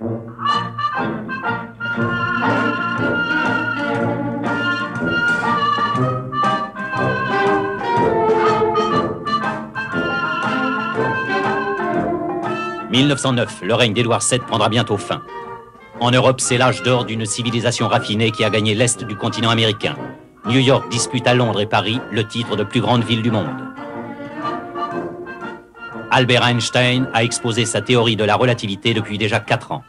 1909, le règne d'Édouard VII prendra bientôt fin. En Europe, c'est l'âge d'or d'une civilisation raffinée qui a gagné l'Est du continent américain. New York dispute à Londres et Paris le titre de plus grande ville du monde. Albert Einstein a exposé sa théorie de la relativité depuis déjà 4 ans.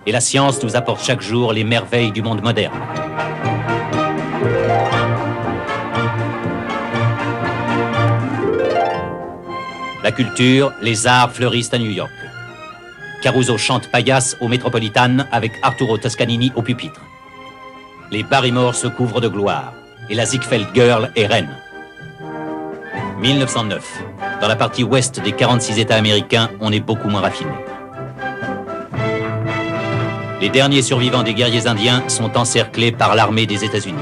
Et la science nous apporte chaque jour les merveilles du monde moderne. La culture, les arts fleurissent à New York. Caruso chante paillasse au Metropolitan avec Arturo Toscanini au pupitre. Les Barrymore se couvrent de gloire et la Ziegfeld Girl est reine. 1909. Dans la partie ouest des 46 États américains, on est beaucoup moins raffiné. Les derniers survivants des guerriers indiens sont encerclés par l'armée des États-Unis.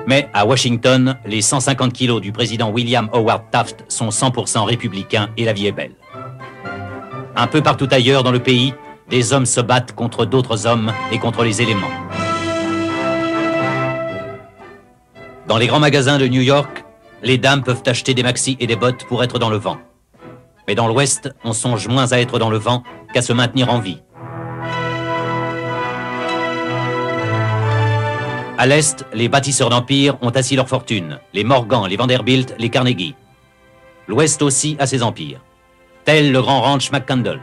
Mais à Washington, les 150 kilos du président William Howard Taft sont 100% républicains et la vie est belle. Un peu partout ailleurs dans le pays, des hommes se battent contre d'autres hommes et contre les éléments. Dans les grands magasins de New York, les dames peuvent acheter des maxis et des bottes pour être dans le vent. Mais dans l'Ouest, on songe moins à être dans le vent qu'à se maintenir en vie. À l'Est, les bâtisseurs d'empire ont assis leur fortune. Les Morgan, les Vanderbilt, les Carnegie. L'Ouest aussi a ses empires. Tel le grand ranch McCandle.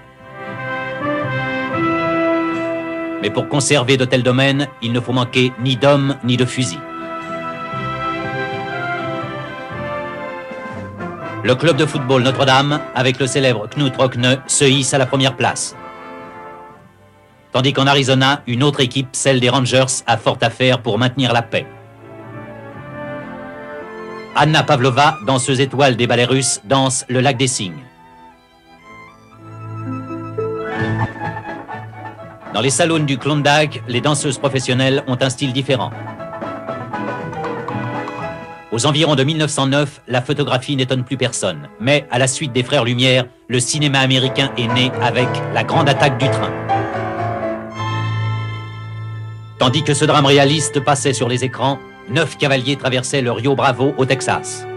Mais pour conserver de tels domaines, il ne faut manquer ni d'hommes ni de fusils. Le club de football Notre-Dame, avec le célèbre Knut Rockne, se hisse à la première place. Tandis qu'en Arizona, une autre équipe, celle des Rangers, a fort à faire pour maintenir la paix. Anna Pavlova, danseuse étoile des ballets russes, danse le lac des Cygnes. Dans les salons du Klondike, les danseuses professionnelles ont un style différent. Aux environs de 1909, la photographie n'étonne plus personne. Mais à la suite des Frères Lumière, le cinéma américain est né avec La Grande Attaque du Train. Tandis que ce drame réaliste passait sur les écrans, 9 cavaliers traversaient le Rio Bravo au Texas.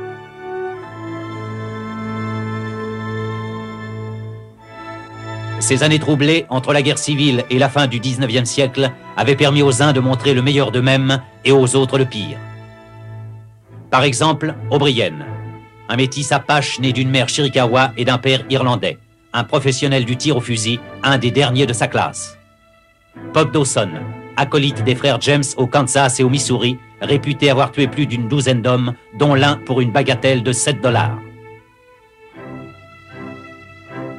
Ces années troublées entre la guerre civile et la fin du 19e siècle avaient permis aux uns de montrer le meilleur d'eux-mêmes et aux autres le pire. Par exemple, O'Brien, un métis apache né d'une mère Chiricahua et d'un père irlandais, un professionnel du tir au fusil, un des derniers de sa classe. Pop Dawson, acolyte des frères James au Kansas et au Missouri, réputé avoir tué plus d'une douzaine d'hommes, dont l'un pour une bagatelle de $7.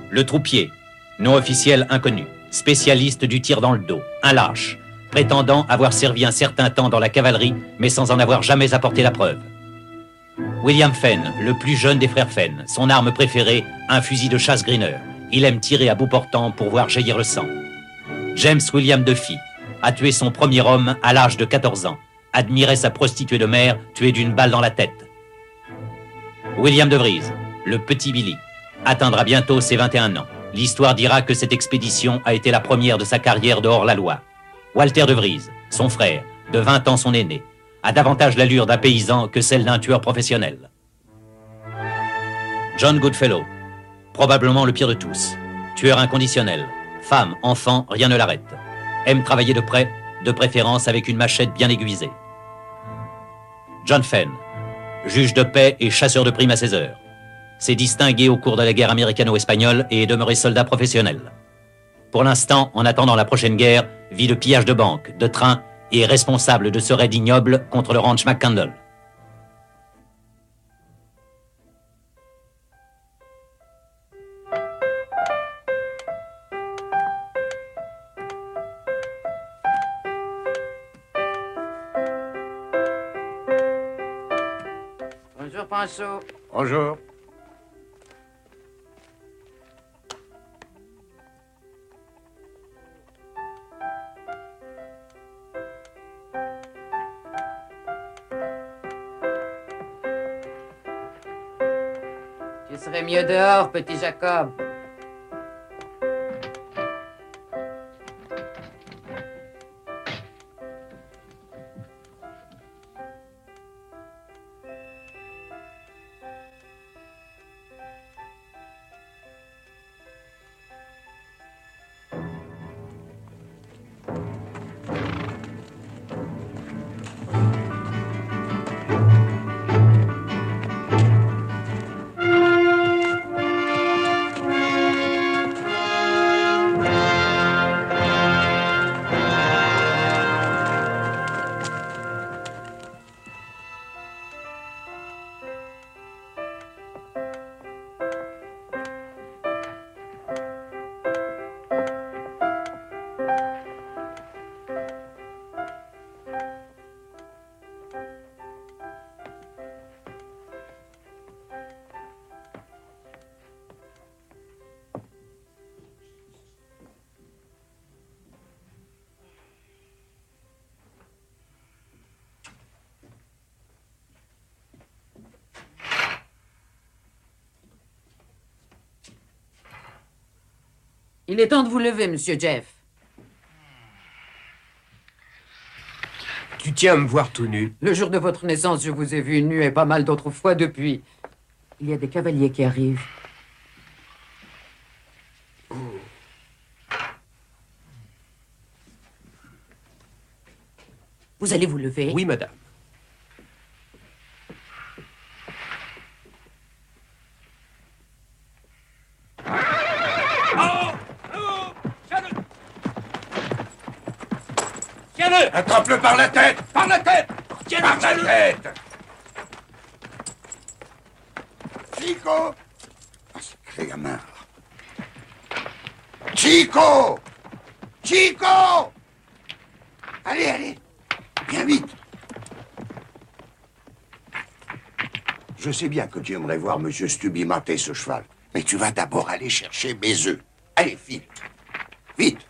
Le troupier, nom officiel inconnu, spécialiste du tir dans le dos, un lâche, prétendant avoir servi un certain temps dans la cavalerie, mais sans en avoir jamais apporté la preuve. William Fenn, le plus jeune des frères Fenn, son arme préférée, un fusil de chasse Greener. Il aime tirer à bout portant pour voir jaillir le sang. James William Duffy a tué son premier homme à l'âge de 14 ans, admirait sa prostituée de mer tuée d'une balle dans la tête. William de Vries, le petit Billy, atteindra bientôt ses 21 ans. L'histoire dira que cette expédition a été la première de sa carrière de hors-la-loi. Walter de Vries, son frère, de 20 ans son aîné, a davantage l'allure d'un paysan que celle d'un tueur professionnel. John Goodfellow, probablement le pire de tous, tueur inconditionnel, femme, enfant, rien ne l'arrête. Aime travailler de près, de préférence avec une machette bien aiguisée. John Fenn, juge de paix et chasseur de primes à 16 heures. S'est distingué au cours de la guerre américano-espagnole et est demeuré soldat professionnel. Pour l'instant, en attendant la prochaine guerre, vit de pillage de banques, de trains et est responsable de ce raid ignoble contre le ranch McCandle. Bonjour, Pancho. Bonjour. Tu serais mieux dehors, petit Jacob. Il est temps de vous lever, monsieur Jeff. Tu tiens à me voir tout nu? Le jour de votre naissance, je vous ai vu nu et pas mal d'autres fois depuis. Il y a des cavaliers qui arrivent. Vous allez vous lever? Oui, madame. Tiens-le! Attrape-le par la tête! Par la tête! Tiens-le, Par la tiens-le. tête! Chico! Ah, sacré gamin. Chico! Chico! Allez, allez! Viens vite! Je sais bien que tu aimerais voir Monsieur Stubby mater ce cheval, mais tu vas d'abord aller chercher mes œufs. Allez, vite! Vite!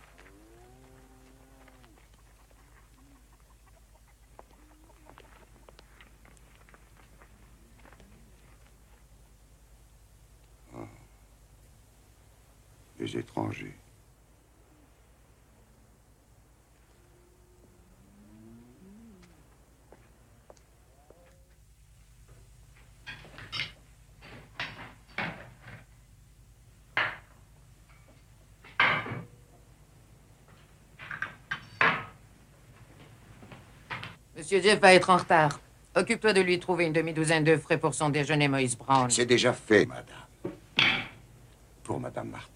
Les étrangers. Monsieur Jeff va être en retard. Occupe-toi de lui trouver une demi-douzaine d'œufs frais pour son déjeuner, Moïse Brown. C'est déjà fait, madame. Pour madame Martha.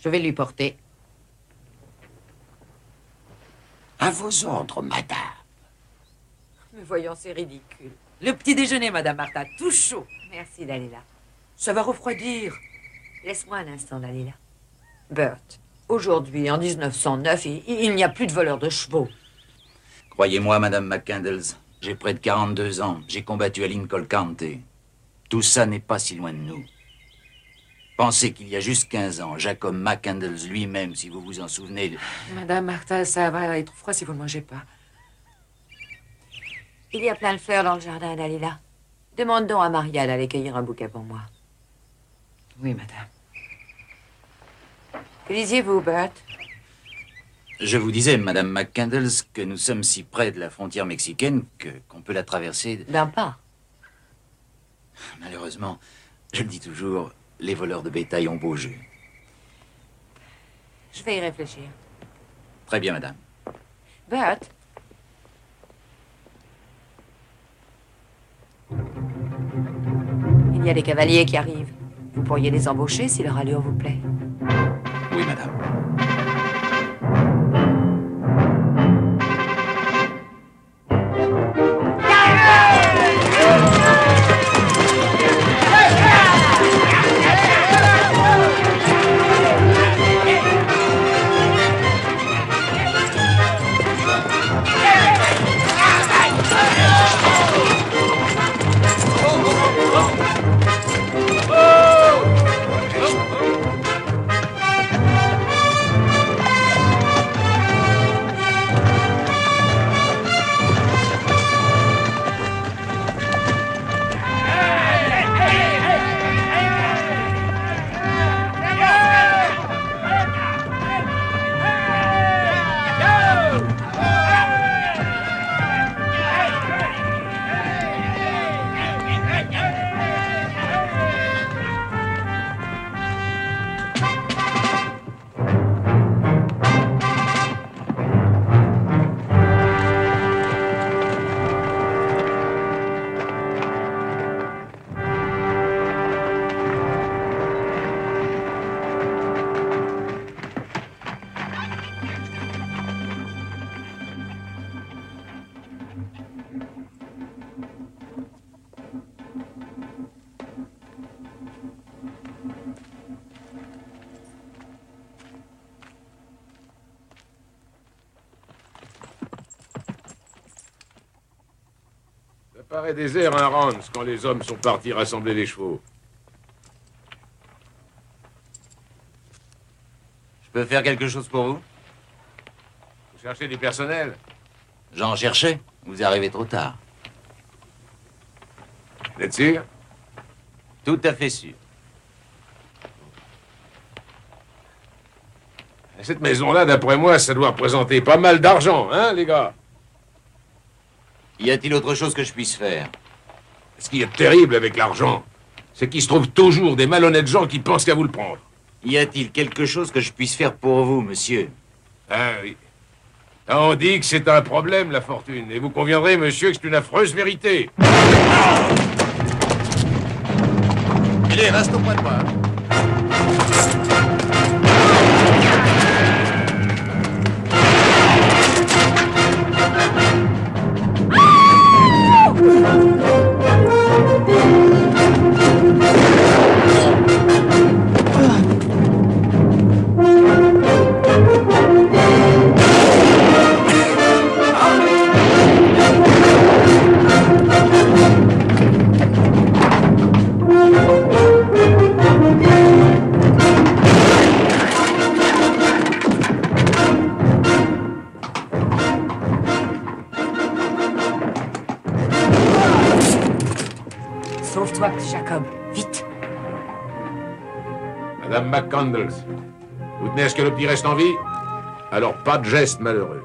Je vais lui porter. À vos ordres, madame. Mais voyons, c'est ridicule. Le petit déjeuner, Madame Martha, tout chaud. Merci, Dalila. Ça va refroidir. Laisse-moi un instant, Dalila. Bert, aujourd'hui, en 1909, il n'y a plus de voleurs de chevaux. Croyez-moi, Madame McCandles, j'ai près de 42 ans. J'ai combattu à Lincoln County. Tout ça n'est pas si loin de nous. Pensez qu'il y a juste 15 ans, Jacob McCandles lui-même, si vous vous en souvenez... Madame Martha, ça va être froid si vous ne mangez pas. Il y a plein de fleurs dans le jardin, Dalila. Demande donc à Maria d'aller cueillir un bouquet pour moi. Oui, madame. Que disiez-vous, Bert? Je vous disais, Madame McCandles, que nous sommes si près de la frontière mexicaine qu'on peut la traverser... D'un pas. Malheureusement, je le dis toujours, les voleurs de bétail ont beau jeu. Je vais y réfléchir. Très bien, Madame. Bert? Il y a des cavaliers qui arrivent. Vous pourriez les embaucher si leur allure vous plaît. Oui, Madame. Ça paraît désert, un Rance, quand les hommes sont partis rassembler les chevaux. Je peux faire quelque chose pour vous? Vous cherchez du personnel? J'en cherchais. Vous arrivez trop tard. Vous êtes sûr? Tout à fait sûr. Cette maison-là, d'après moi, ça doit représenter pas mal d'argent, hein, les gars? Y a-t-il autre chose que je puisse faire? Ce qui est terrible avec l'argent, c'est qu'il se trouve toujours des malhonnêtes gens qui pensent qu'à vous le prendre. Y a-t-il quelque chose que je puisse faire pour vous, monsieur? Ah oui. On dit que c'est un problème, la fortune. Et vous conviendrez, monsieur, que c'est une affreuse vérité. Allez, reste au point de moi. Sauve-toi, Jacob. Vite. Madame McCandles, vous tenez à ce que le petit reste en vie? Alors pas de geste malheureux.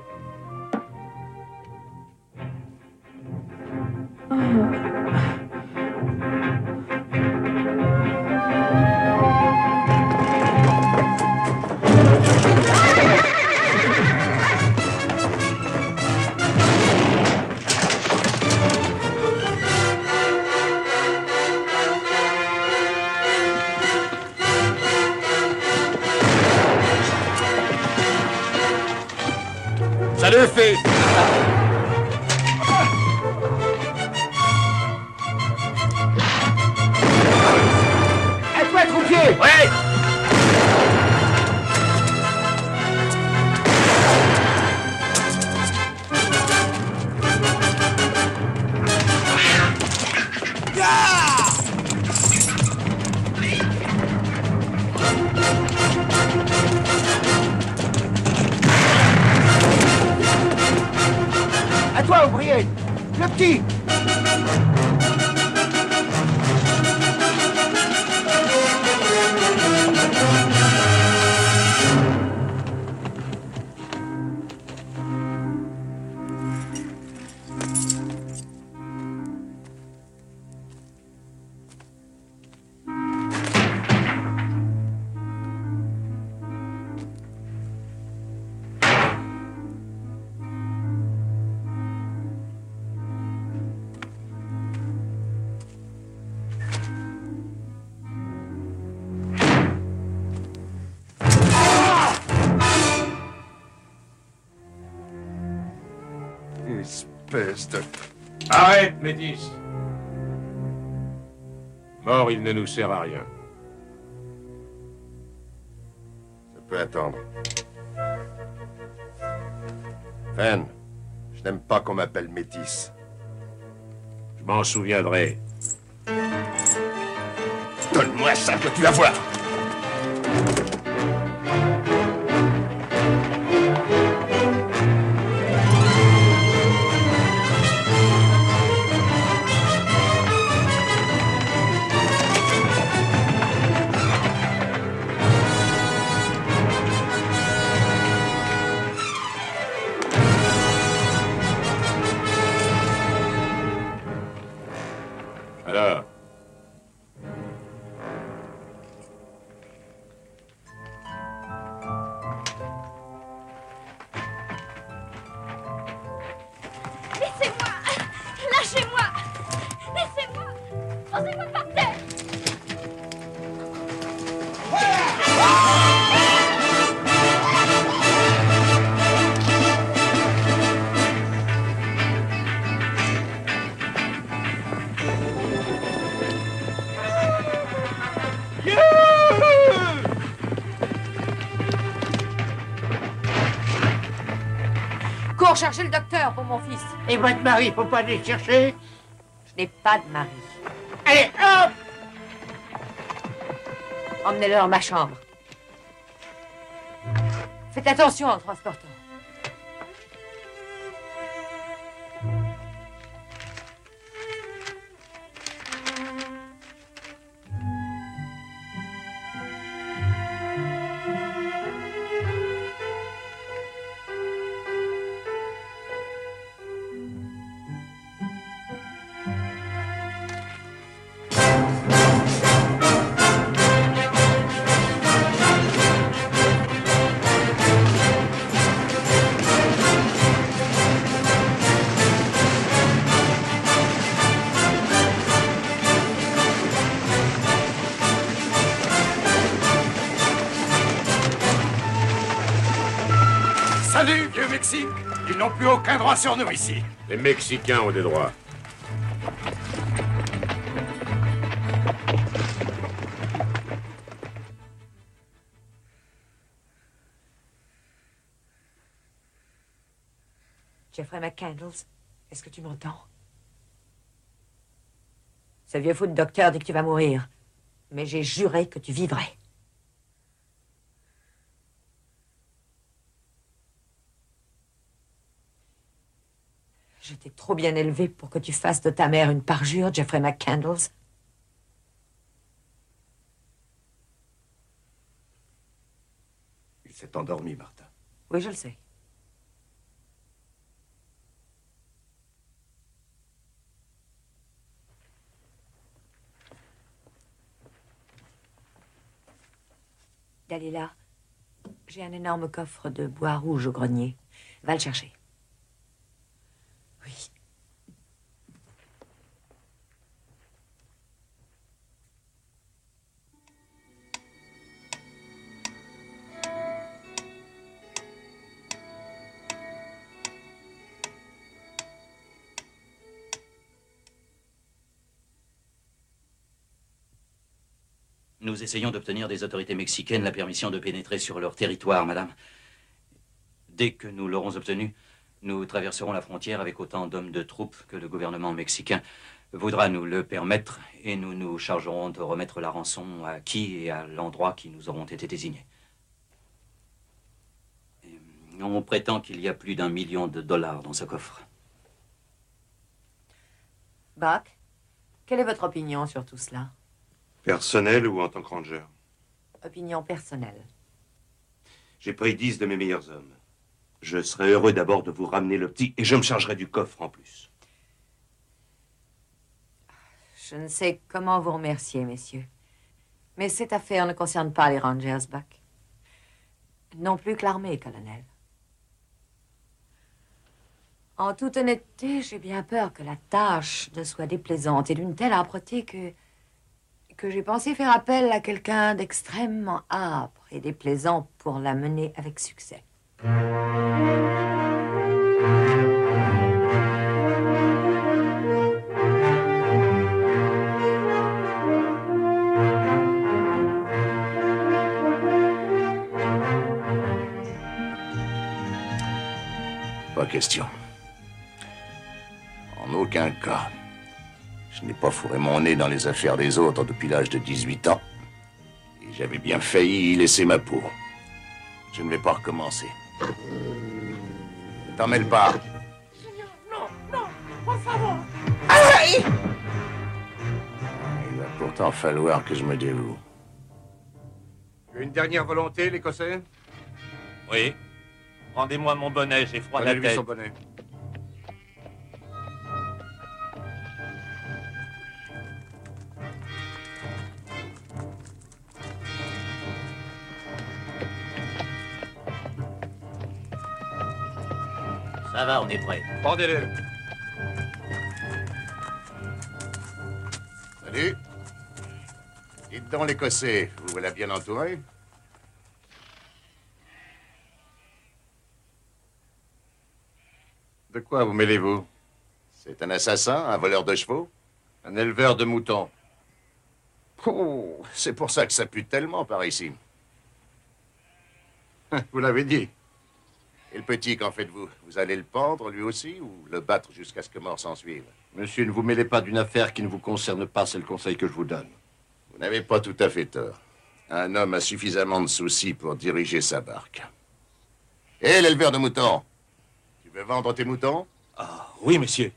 Ça le fait! À toi, troupier! Ouais! À toi, ouvrier! Le petit! Espèce de... Arrête, Métis! Mort, il ne nous sert à rien. Ça peut attendre. Fen, je n'aime pas qu'on m'appelle métis. Je m'en souviendrai. Donne-moi ça, que tu vas voir. Alors, Laissez-moi! Lâchez-moi! Laissez-moi! Posez-moi par terre! Cours chercher le docteur pour mon fils. Et votre mari, faut pas aller chercher? Je n'ai pas de mari. Allez, hop! Emmenez-le dans ma chambre. Faites attention en transportant. Salut, vieux Mexique. Ils n'ont plus aucun droit sur nous ici. Les Mexicains ont des droits. Jeffrey McCandles, est-ce que tu m'entends? Ce vieux fou de docteur dit que tu vas mourir. Mais j'ai juré que tu vivrais. Je t'ai trop bien élevé pour que tu fasses de ta mère une parjure, Jeffrey McCandles. Il s'est endormi, Martha. Oui, je le sais. Dalila, j'ai un énorme coffre de bois rouge au grenier. Va le chercher. Oui. Nous essayons d'obtenir des autorités mexicaines la permission de pénétrer sur leur territoire, madame. Dès que nous l'aurons obtenue, nous traverserons la frontière avec autant d'hommes de troupes que le gouvernement mexicain voudra nous le permettre et nous nous chargerons de remettre la rançon à qui et à l'endroit qui nous auront été désignés. Et on prétend qu'il y a plus d'1 million de dollars dans ce coffre. Buck, quelle est votre opinion sur tout cela? Personnel ou en tant que ranger? Opinion personnelle. J'ai pris 10 de mes meilleurs hommes. Je serais heureux d'abord de vous ramener le petit et je me chargerai du coffre en plus. Je ne sais comment vous remercier, messieurs. Mais cette affaire ne concerne pas les Rangers, Buck. Non plus que l'armée, colonel. En toute honnêteté, j'ai bien peur que la tâche ne soit déplaisante et d'une telle âpreté que j'ai pensé faire appel à quelqu'un d'extrêmement âpre et déplaisant pour la mener avec succès. Pas question. En aucun cas. Je n'ai pas fourré mon nez dans les affaires des autres depuis l'âge de 18 ans. Et j'avais bien failli y laisser ma peau. Je ne vais pas recommencer. T'en mêle pas. Non, non, por favor. Aïe! Il va pourtant falloir que je me dévoue. Une dernière volonté, l'Écossais? Oui. Rendez-moi mon bonnet, j'ai froid à la Donnez-lui tête. son bonnet. Ça va, on est prêt. Pendez-le. Salut. Dites donc, l'Écossais, vous voilà bien entouré? De quoi vous mêlez-vous? C'est un assassin, un voleur de chevaux? Un éleveur de moutons. Oh, c'est pour ça que ça pue tellement par ici. Vous l'avez dit. Et le petit, qu'en faites-vous? Vous allez le pendre, lui aussi, ou le battre jusqu'à ce que mort s'en suive? Monsieur, ne vous mêlez pas d'une affaire qui ne vous concerne pas, c'est le conseil que je vous donne. Vous n'avez pas tout à fait tort. Un homme a suffisamment de soucis pour diriger sa barque. Hé, l'éleveur de moutons! Tu veux vendre tes moutons? Ah, oui, monsieur.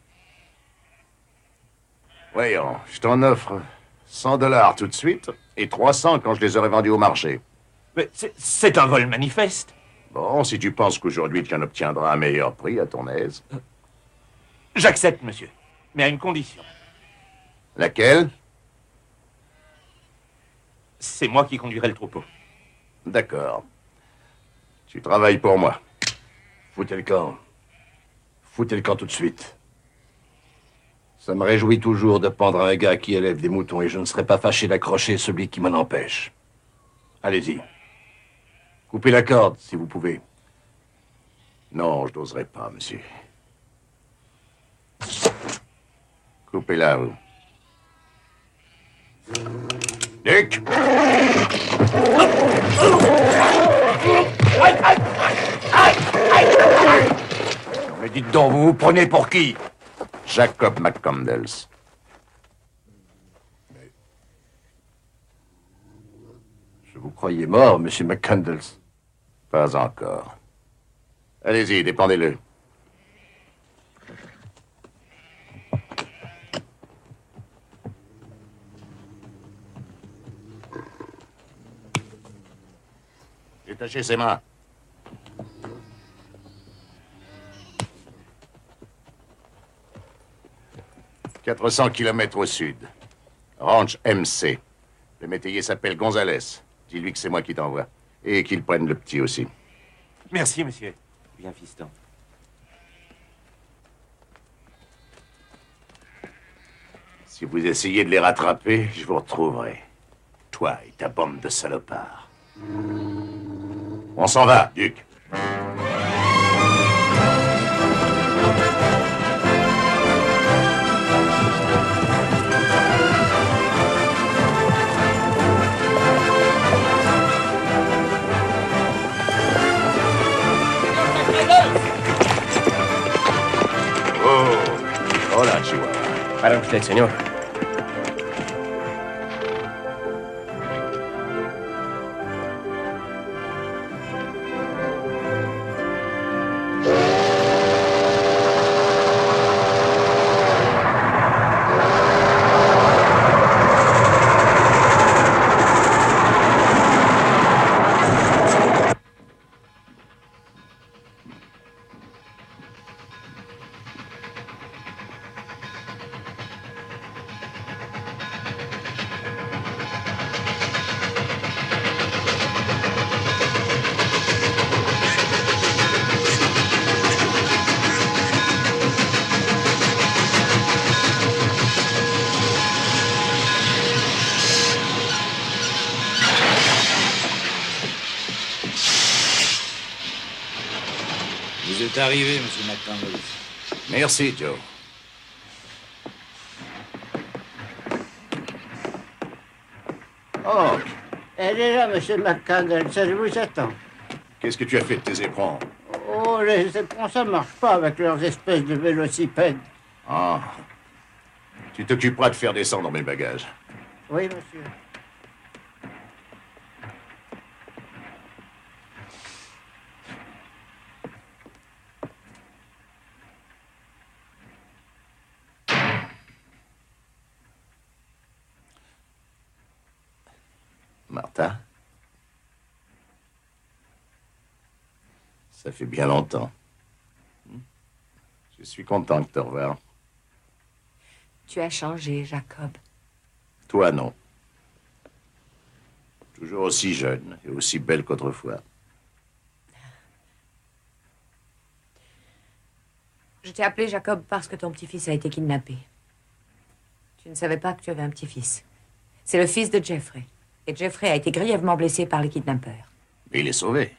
Voyons, je t'en offre 100 $ tout de suite et 300 quand je les aurai vendus au marché. Mais c'est un vol manifeste. Bon, si tu penses qu'aujourd'hui tu en obtiendras un meilleur prix, à ton aise. J'accepte, monsieur. Mais à une condition. Laquelle? C'est moi qui conduirai le troupeau. D'accord. Tu travailles pour moi. Foutez le camp. Foutez le camp tout de suite. Ça me réjouit toujours de pendre un gars qui élève des moutons et je ne serais pas fâché d'accrocher celui qui m'en empêche. Allez-y. Coupez la corde, si vous pouvez. Non, je n'oserais pas, monsieur. Coupez-la, vous. Duc! Mais dites donc, vous vous prenez pour qui? Jacob McCandles. Je vous croyais mort, monsieur McCandles. Pas encore. Allez-y, dépendez-le. Détachez ses mains. « 400 kilomètres au sud. Ranch MC. Le métayer s'appelle Gonzalez. Dis-lui que c'est moi qui t'envoie. Et qu'il prenne le petit aussi. » Merci, monsieur. Bien, fiston. Si vous essayez de les rattraper, je vous retrouverai. Toi et ta bande de salopards. On s'en va, Duc. Oh, hola, Chihuahua. Para usted, señor. Vous êtes arrivé, monsieur McCandles. Merci, Joe. Oh, elle est là, monsieur McCandles, elle vous attend. Qu'est-ce que tu as fait de tes éperons? Oh, les éperons, ça marche pas avec leurs espèces de vélocipèdes. Ah. Tu t'occuperas de faire descendre mes bagages. Oui, monsieur. Martha? Ça fait bien longtemps. Je suis content de te revoir. Tu as changé, Jacob. Toi, non. Toujours aussi jeune et aussi belle qu'autrefois. Je t'ai appelé Jacob parce que ton petit-fils a été kidnappé. Tu ne savais pas que tu avais un petit-fils. C'est le fils de Jeffrey. Et Jeffrey a été grièvement blessé par les kidnappeurs. Mais il est sauvé.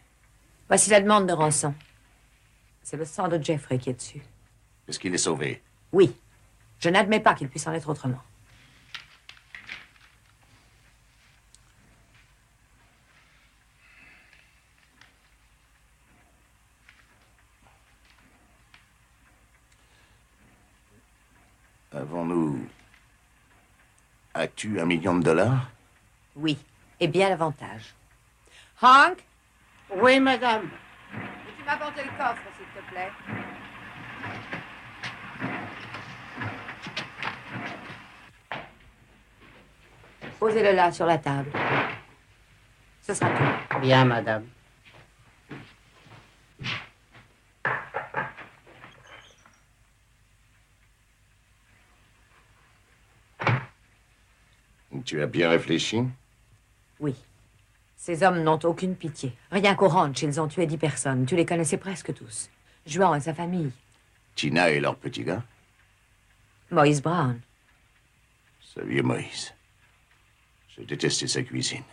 Voici la demande de rançon. C'est le sang de Jeffrey qui est dessus. Est-ce qu'il est sauvé? Oui. Je n'admets pas qu'il puisse en être autrement. Avons-nous... As-tu $1 million? Oui. Et bien davantage. Hank? Oui, madame. Peux-tu m'apporter le coffre, s'il te plaît? Posez-le là, sur la table. Ce sera tout. Bien, madame. Tu as bien réfléchi? Oui. Ces hommes n'ont aucune pitié. Rien qu'au ranch, ils ont tué 10 personnes. Tu les connaissais presque tous. Juan et sa famille. Tina et leur petit gars? Moïse Brown. Ce vieux Moïse. J'ai détesté sa cuisine.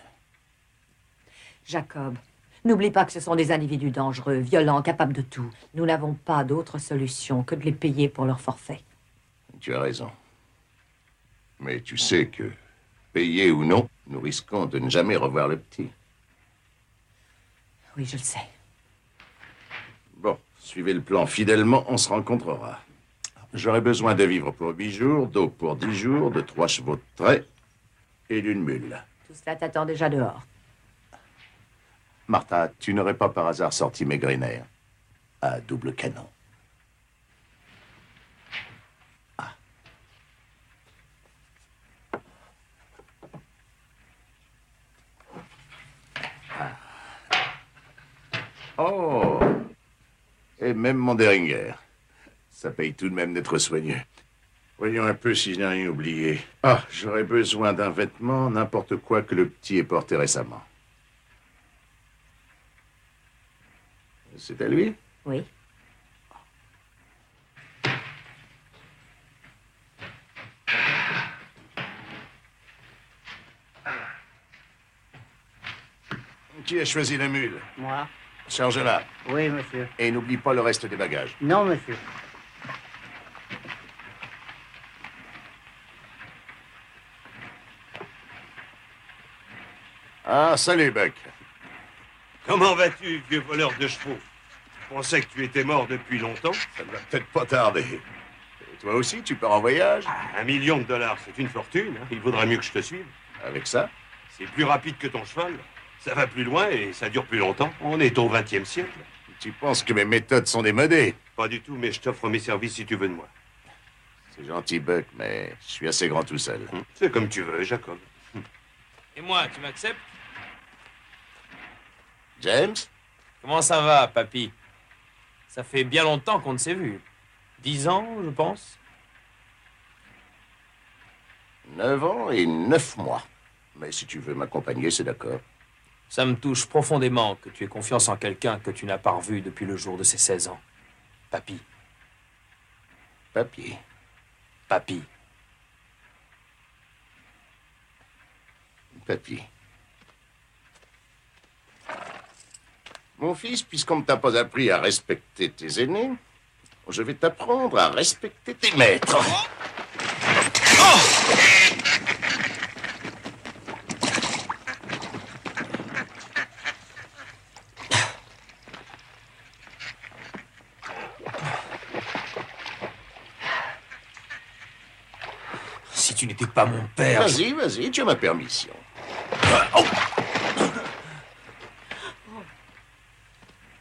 Jacob, N'oublie pas que ce sont des individus dangereux, violents, capables de tout. Nous n'avons pas d'autre solution que de les payer pour leur forfait. Tu as raison. Mais tu sais que, payé ou non, nous risquons de ne jamais revoir le petit. Oui, je le sais. Bon, suivez le plan fidèlement, on se rencontrera. J'aurai besoin de vivres pour 8 jours, d'eau pour 10 jours, de 3 chevaux de trait et d'une mule. Tout cela t'attend déjà dehors. Martha, tu n'aurais pas par hasard sorti mes Griner à double canon? Oh! Et même mon Derringer. Ça paye tout de même d'être soigneux. Voyons un peu si je n'ai rien oublié. Ah, j'aurais besoin d'un vêtement, n'importe quoi que le petit ait porté récemment. C'est à lui? Oui. Qui a choisi la mule? Moi? Charge-la. Oui, monsieur. Et n'oublie pas le reste des bagages. Non, monsieur. Ah, salut, Buck. Comment vas-tu, vieux voleur de chevaux? Je pensais que tu étais mort depuis longtemps. Ça ne va peut-être pas tarder. Et toi aussi, tu pars en voyage? $1 million, c'est une fortune. Hein. Il vaudrait mieux que je te suive. Avec ça? C'est plus rapide que ton cheval. Ça va plus loin et ça dure plus longtemps. On est au XXe siècle. Tu penses que mes méthodes sont démodées? Pas du tout, mais je t'offre mes services si tu veux de moi. C'est gentil, Buck, mais je suis assez grand tout seul. C'est comme tu veux, Jacob. Et moi, tu m'acceptes? James? Comment ça va, papy? Ça fait bien longtemps qu'on ne s'est vu. 10 ans, je pense. 9 ans et 9 mois. Mais si tu veux m'accompagner, c'est d'accord. Ça me touche profondément que tu aies confiance en quelqu'un que tu n'as pas revu depuis le jour de ses 16 ans. Papy. Papy. Papy. Papy. Mon fils, puisqu'on ne t'a pas appris à respecter tes aînés, je vais t'apprendre à respecter tes maîtres. Si tu n'étais pas mon père... Vas-y, vas-y, tu as ma permission.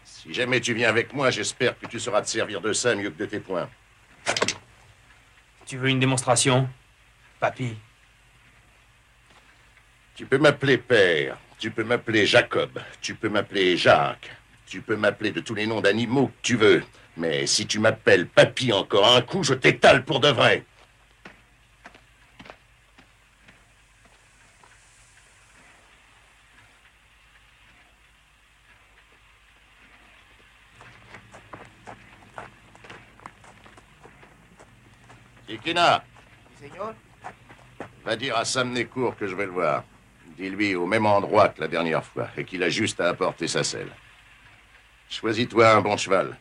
Si jamais tu viens avec moi, j'espère que tu sauras te servir de ça mieux que de tes poings. Tu veux une démonstration, papy? Tu peux m'appeler père, tu peux m'appeler Jacob, tu peux m'appeler Jacques, tu peux m'appeler de tous les noms d'animaux que tu veux. Mais si tu m'appelles papy encore un coup, je t'étale pour de vrai. Tikina, va dire à Sam Necourt que je vais le voir. Dis-lui au même endroit que la dernière fois et qu'il a juste à apporter sa selle. Choisis-toi un bon cheval.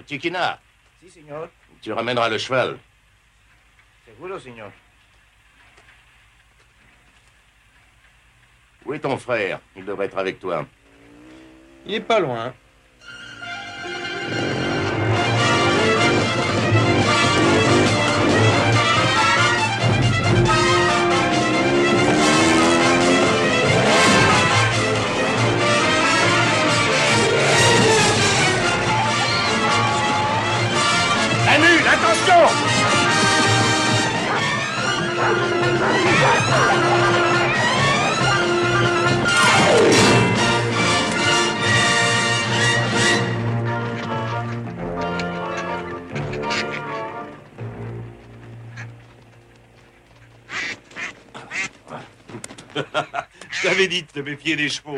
Tikina. Si, signor. Tu ramèneras le cheval. Seguro, signor. Où est ton frère? Il devrait être avec toi. Il est pas loin. Annule, attention! Je t'avais dit de te méfier des chevaux.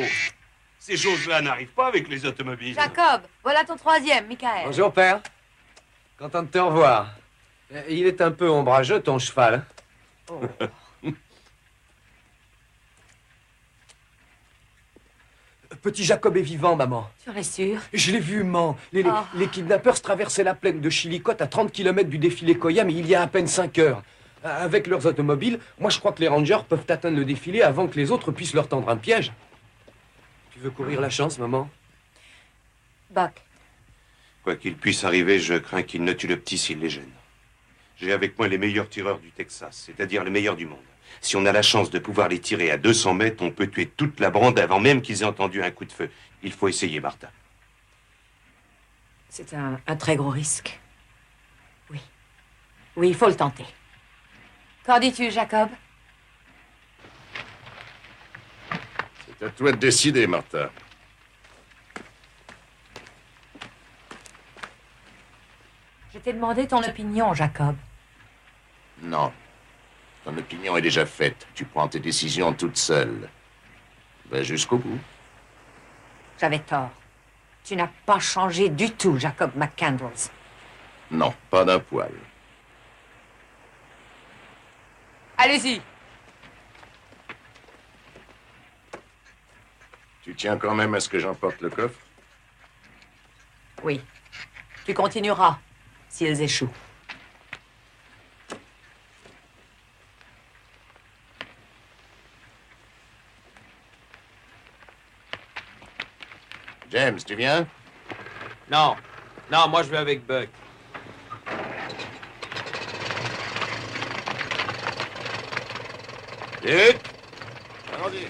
Ces choses-là n'arrivent pas avec les automobiles. Jacob, voilà ton troisième, Michael. Bonjour, père. Content de te revoir. Il est un peu ombrageux, ton cheval. Oh. Petit Jacob est vivant, maman. Tu en es sûr? Je l'ai vu, maman. Oh. Les kidnappers traversaient la plaine de Chillicothe à 30 km du défilé Coyam il y a à peine 5 heures. Avec leurs automobiles, moi je crois que les rangers peuvent atteindre le défilé avant que les autres puissent leur tendre un piège. Tu veux courir la chance, maman? Buck. Quoi qu'il puisse arriver, je crains qu'il ne tue le petit s'il les gêne. J'ai avec moi les meilleurs tireurs du Texas, c'est-à-dire les meilleurs du monde. Si on a la chance de pouvoir les tirer à 200 mètres, on peut tuer toute la bande avant même qu'ils aient entendu un coup de feu. Il faut essayer, Martha. C'est un très gros risque. Oui. Oui, il faut le tenter. Qu'en dis-tu, Jacob? C'est à toi de décider, Martha. Je t'ai demandé ton opinion, Jacob. Non. Ton opinion est déjà faite. Tu prends tes décisions toute seule. Va jusqu'au bout. J'avais tort. Tu n'as pas changé du tout, Jacob McCandles. Non, pas d'un poil. Allez-y. Tu tiens quand même à ce que j'emporte le coffre? Oui. Tu continueras, s'ils échouent. James, tu viens? Non. Non, moi je vais avec Buck. Dick? Allons-y.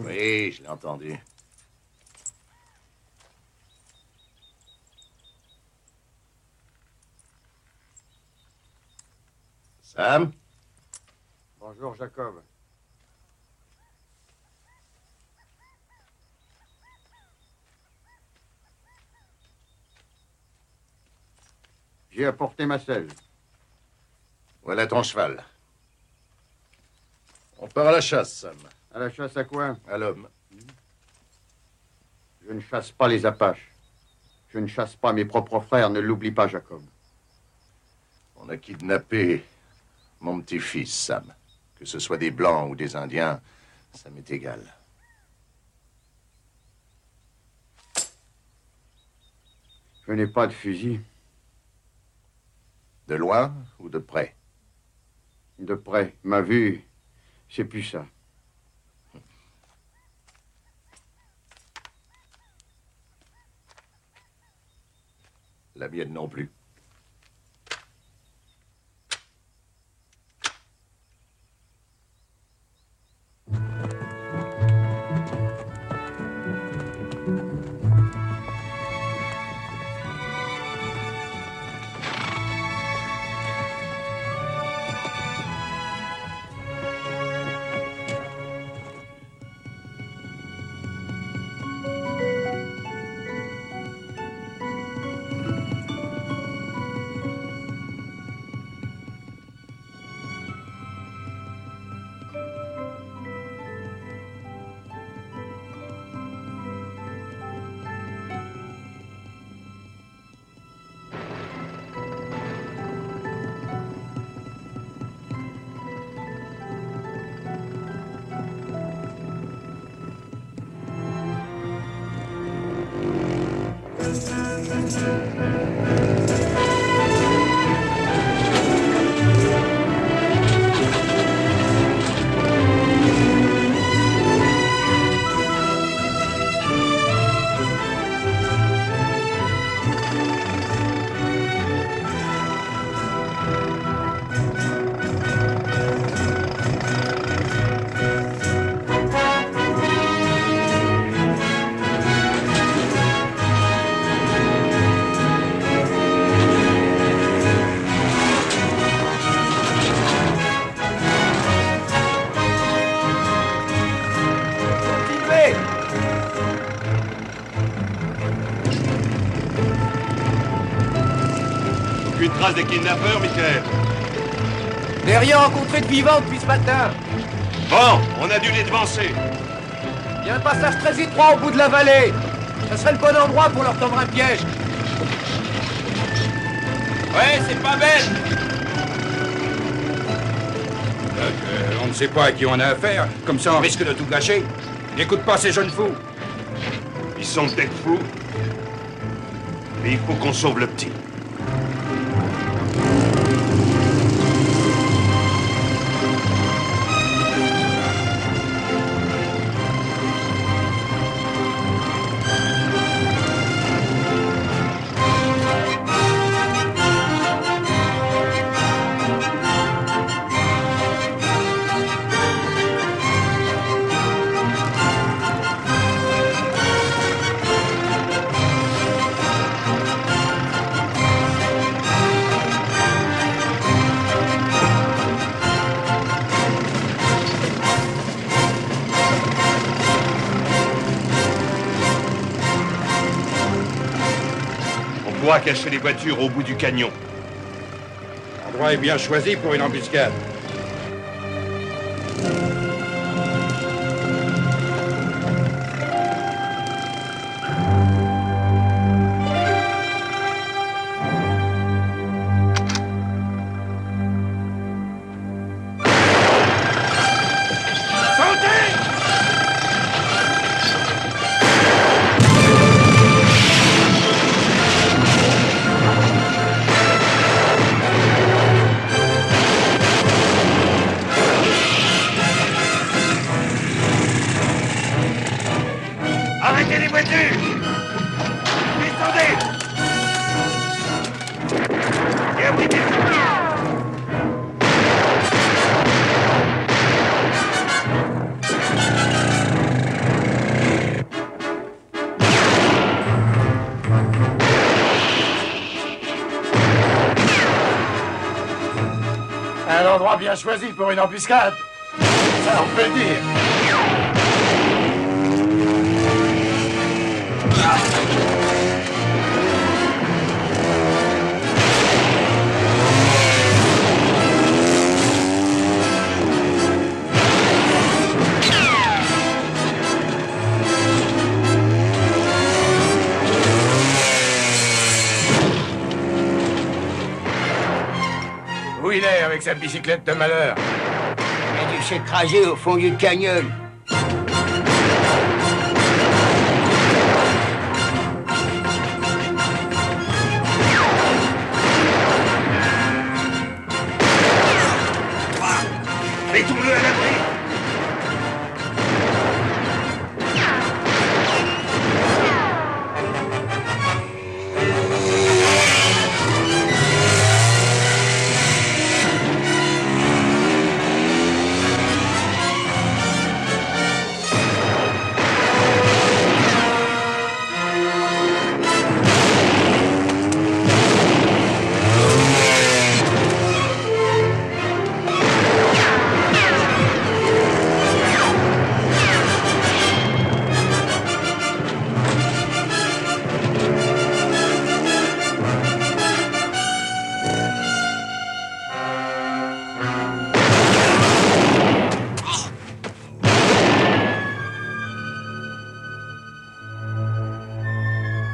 Oui, je l'ai entendu. Sam? Bonjour, Jacob. J'ai apporté ma selle. Voilà ton cheval. On part à la chasse, Sam. À la chasse à quoi? À l'homme. Je ne chasse pas les Apaches. Je ne chasse pas mes propres frères, ne l'oublie pas, Jacob. On a kidnappé mon petit-fils, Sam. Que ce soit des Blancs ou des Indiens, ça m'est égal. Je n'ai pas de fusil. De loin ou de près? De près. Ma vue, c'est plus ça. La mienne non plus. Trace des kidnappeurs, Michael? Je n'ai rien rencontré de vivant depuis ce matin. Bon, on a dû les devancer. Il y a un passage très étroit au bout de la vallée. Ça serait le bon endroit pour leur tendre un piège. Ouais, c'est pas bête. On ne sait pas à qui on a affaire. Comme ça, on risque de tout gâcher. N'écoute pas ces jeunes fous. Ils sont peut-être fous. Mais il faut qu'on sauve le petit. On pourra cacher les voitures au bout du canyon. L'endroit est bien choisi pour une embuscade. Arrêtez les voitures! Descendez! Et abritez le feu! Un endroit bien choisi pour une embuscade. Ça en peut dire. avec sa bicyclette de malheur? Il a dû s'écraser au fond du canyon. Mettons-le à l'abri.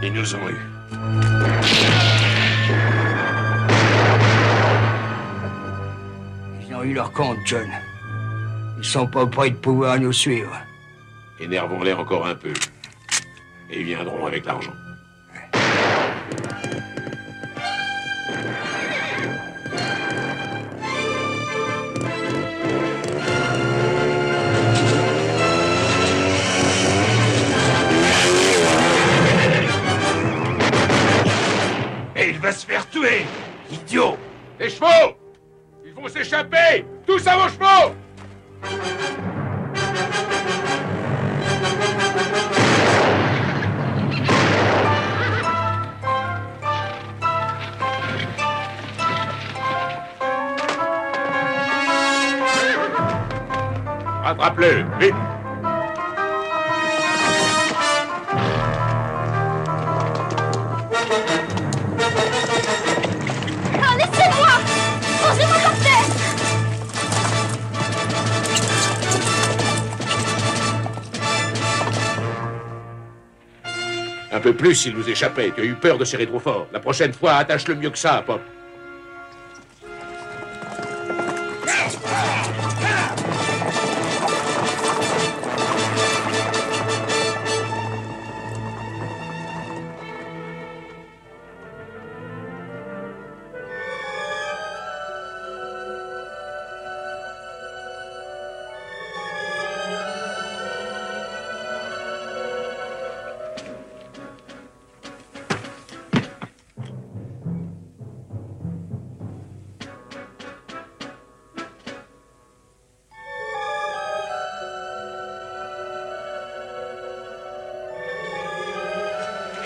Ils nous ont eu. Ils ont eu leur compte, John. Ils sont pas prêts de pouvoir nous suivre. Énervons-les encore un peu. Et ils viendront avec l'argent. Et il va se faire tuer! Idiot! Les chevaux! Ils vont s'échapper! Tous à vos chevaux! Rattrape-le, vite! Non, laissez-moi! Posez-moi par terre! Un peu plus s'il nous échappait. Tu as eu peur de serrer trop fort. La prochaine fois, attache-le mieux que ça, Pop.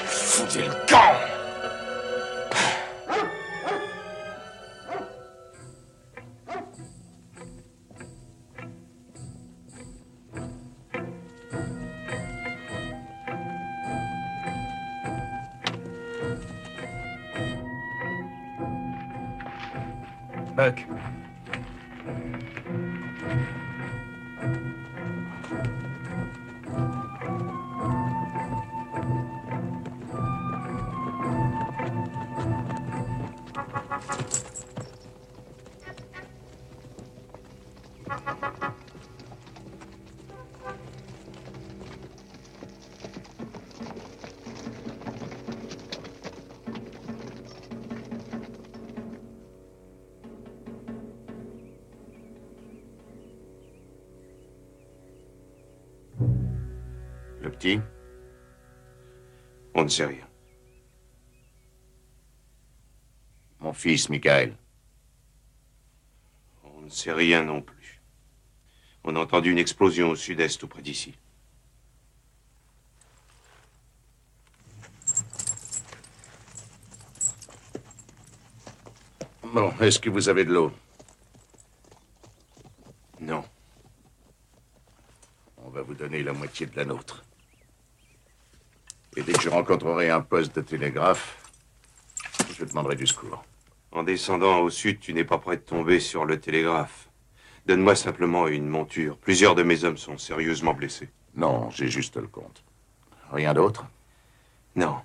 Foutez le camp! Buck. Le petit? On ne sait rien. Mon fils, Michael. On ne sait rien non plus. On a entendu une explosion au sud-est, tout près d'ici. Bon, est-ce que vous avez de l'eau? Non. On va vous donner la moitié de la nôtre. Et dès que je rencontrerai un poste de télégraphe, je demanderai du secours. En descendant au sud, tu n'es pas prêt de tomber sur le télégraphe. Donne-moi simplement une monture. Plusieurs de mes hommes sont sérieusement blessés. Non, j'ai juste le compte. Rien d'autre? Non.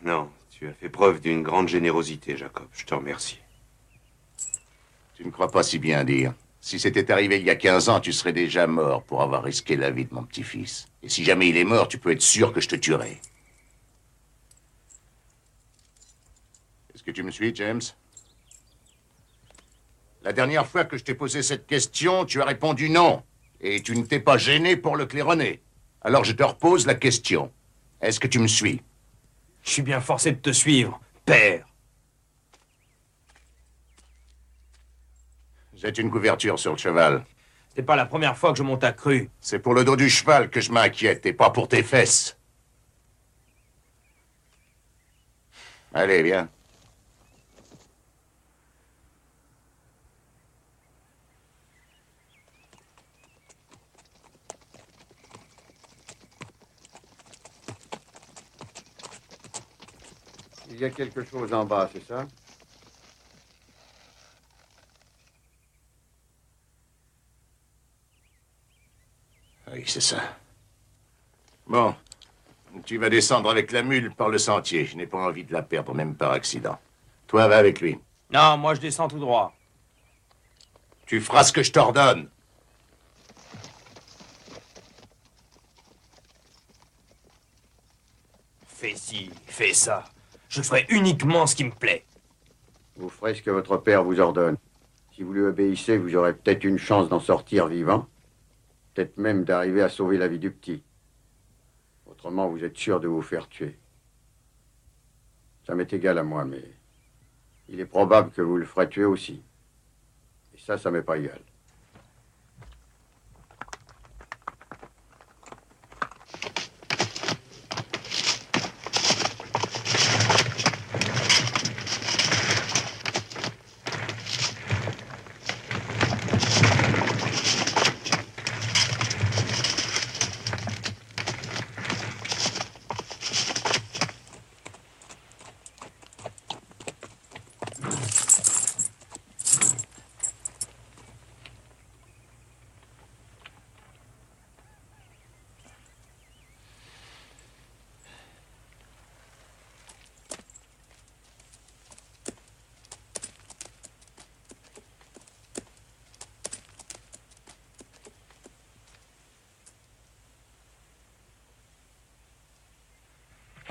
Non, tu as fait preuve d'une grande générosité, Jacob. Je te remercie. Tu ne crois pas si bien dire. Si c'était arrivé il y a 15 ans, tu serais déjà mort pour avoir risqué la vie de mon petit-fils. Et si jamais il est mort, tu peux être sûr que je te tuerai. Est-ce que tu me suis, James? La dernière fois que je t'ai posé cette question, tu as répondu non. Et tu ne t'es pas gêné pour le claironner. Alors je te repose la question. Est-ce que tu me suis? Je suis bien forcé de te suivre, père. Jette une couverture sur le cheval. C'est pas la première fois que je monte à cru. C'est pour le dos du cheval que je m'inquiète et pas pour tes fesses. Allez, viens. Il y a quelque chose en bas, c'est ça? Oui, c'est ça. Bon, tu vas descendre avec la mule par le sentier. Je n'ai pas envie de la perdre, même par accident. Toi, va avec lui. Non, moi je descends tout droit. Tu feras ce que je t'ordonne. Fais ci, fais ça. Je ferai uniquement ce qui me plaît. Vous ferez ce que votre père vous ordonne. Si vous lui obéissez, vous aurez peut-être une chance d'en sortir vivant. Peut-être même d'arriver à sauver la vie du petit. Autrement, vous êtes sûr de vous faire tuer. Ça m'est égal à moi, mais il est probable que vous le ferez tuer aussi. Et ça m'est pas égal.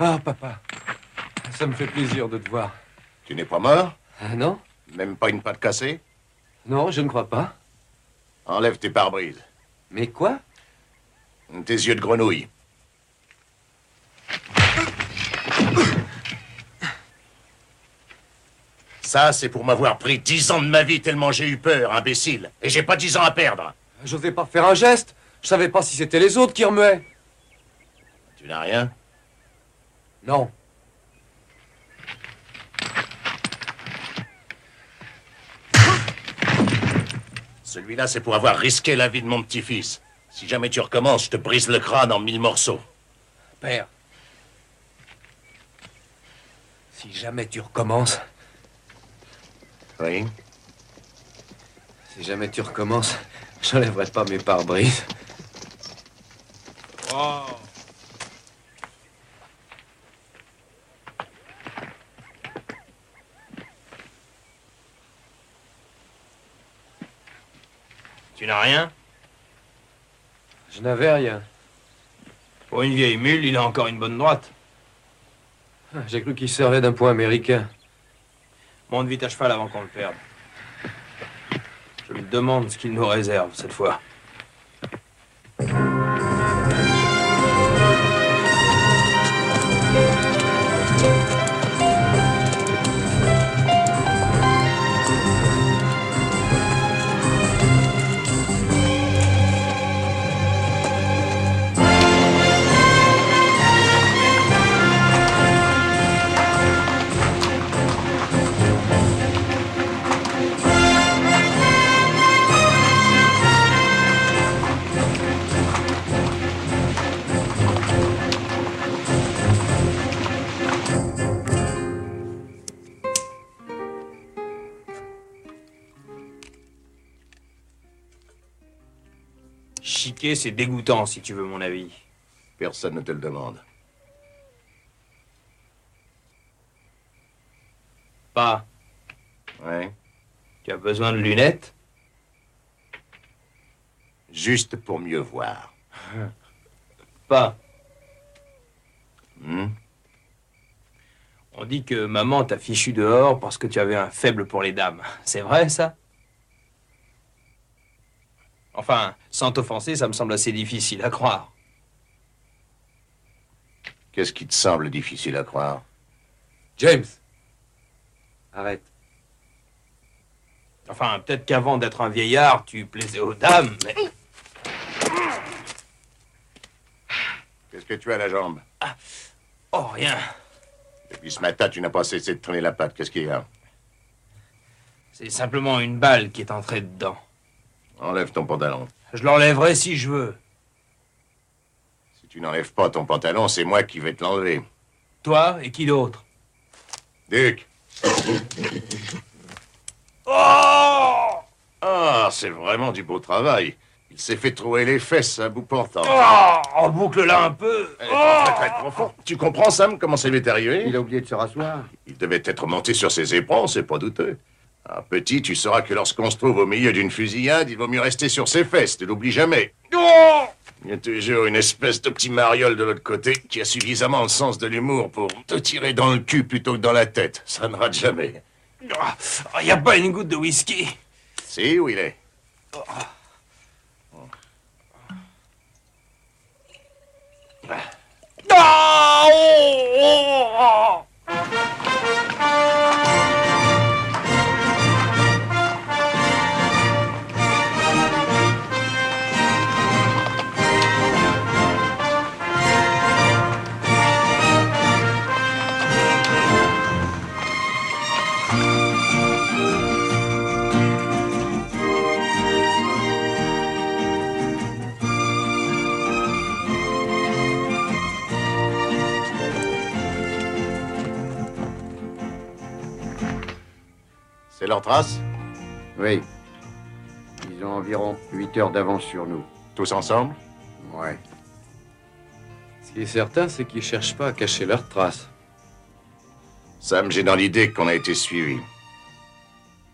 Ah, papa, ça me fait plaisir de te voir. Tu n'es pas mort? Ah, non? Même pas une patte cassée? Non, je ne crois pas. Enlève tes pare-brises. Mais quoi? Tes yeux de grenouille. Ça, c'est pour m'avoir pris 10 ans de ma vie tellement j'ai eu peur, imbécile. Et j'ai pas 10 ans à perdre. Je n'osais pas faire un geste. Je savais pas si c'était les autres qui remuaient. Tu n'as rien? Non. Celui-là, c'est pour avoir risqué la vie de mon petit-fils. Si jamais tu recommences, je te brise le crâne en 1000 morceaux. Père. Si jamais tu recommences... Oui? Si jamais tu recommences, j'enlèverai pas mes pare-brises. Oh. Tu n'as rien? Je n'avais rien. Pour une vieille mule, il a encore une bonne droite. J'ai cru qu'il servait d'un point américain. Monte vite à cheval avant qu'on le perde. Je me demande ce qu'il nous réserve cette fois. Chiquer, c'est dégoûtant, si tu veux mon avis. Personne ne te le demande. Pas. Ouais. Tu as besoin de lunettes? Juste pour mieux voir. Pas. Hmm? On dit que maman t'a fichu dehors parce que tu avais un faible pour les dames. C'est vrai, ça? Enfin, sans t'offenser, ça me semble assez difficile à croire. Qu'est-ce qui te semble difficile à croire? James! Arrête. Enfin, peut-être qu'avant d'être un vieillard, tu plaisais aux dames, mais... Qu'est-ce que tu as à la jambe? Oh, rien. Depuis ce matin, tu n'as pas cessé de traîner la patte. Qu'est-ce qu'il y a? C'est simplement une balle qui est entrée dedans. Enlève ton pantalon. Je l'enlèverai si je veux. Si tu n'enlèves pas ton pantalon, c'est moi qui vais te l'enlever. Toi et qui d'autre? Duc! Oh! Ah, c'est vraiment du beau travail. Il s'est fait trouer les fesses à bout portant. Oh, boucle-la un peu. Très profond. Tu comprends, Sam, comment ça lui est arrivé? Il a oublié de se rasseoir. Il devait être monté sur ses éperons, c'est pas douteux. Ah, petit, tu sauras que lorsqu'on se trouve au milieu d'une fusillade, il vaut mieux rester sur ses fesses, ne l'oublie jamais. Il y a toujours une espèce de petit mariole de l'autre côté qui a suffisamment le sens de l'humour pour te tirer dans le cul plutôt que dans la tête. Ça ne rate jamais. Il n'y a pas une goutte de whisky? Si, où il est? C'est leur trace? Oui. Ils ont environ 8 heures d'avance sur nous. Tous ensemble? Ouais. Ce qui est certain, c'est qu'ils cherchent pas à cacher leurs traces. Sam, j'ai dans l'idée qu'on a été suivis.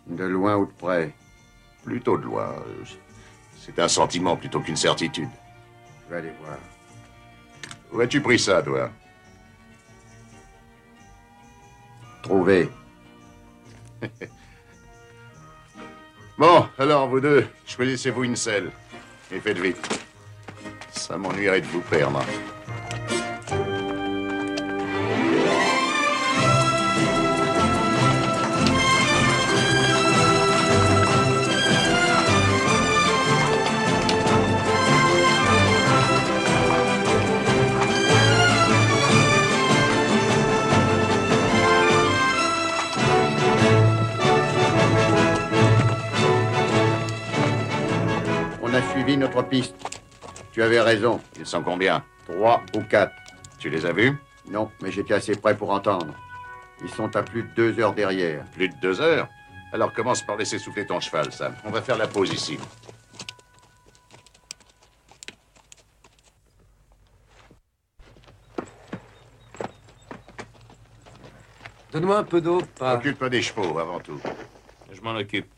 De loin ou de près? Plutôt de loin. C'est un sentiment plutôt qu'une certitude. Je vais aller voir. Où as-tu pris ça, toi? Trouvé. Bon, alors, vous deux, choisissez-vous une selle. Et faites vite. Ça m'ennuierait de vous perdre. On a suivi notre piste. Tu avais raison. Ils sont combien? 3 ou 4. Tu les as vus? Non, mais j'étais assez près pour entendre. Ils sont à plus de 2 heures derrière. Plus de 2 heures? Alors commence par laisser souffler ton cheval, Sam. On va faire la pause ici. Donne-moi un peu d'eau, pas... Occupe-toi des chevaux, avant tout. Je m'en occupe.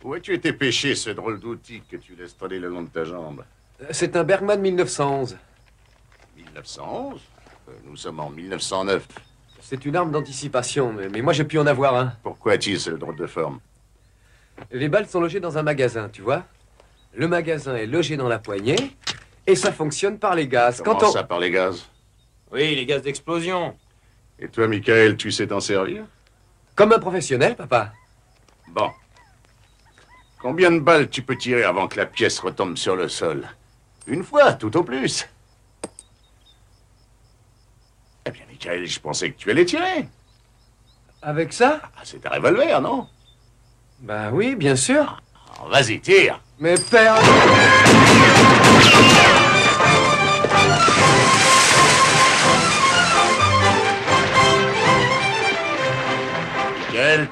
Où as-tu été pêcher ce drôle d'outil que tu laisses traîner le long de ta jambe? C'est un Bergman 1911. 1911? Nous sommes en 1909. C'est une arme d'anticipation, mais moi j'ai pu en avoir un. Pourquoi a-t-il ce drôle de forme? Les balles sont logées dans un magasin, tu vois. Le magasin est logé dans la poignée et ça fonctionne par les gaz. Comment ça, par les gaz? Oui, les gaz d'explosion. Et toi, Michael, tu sais t'en servir? Comme un professionnel, papa. Bon. Combien de balles tu peux tirer avant que la pièce retombe sur le sol? Une fois, tout au plus. Eh bien, Michael, je pensais que tu allais tirer. Avec ça? Ah, c'est un revolver, non? Ben oui, bien sûr. Alors, vas-y, tire. Mais père...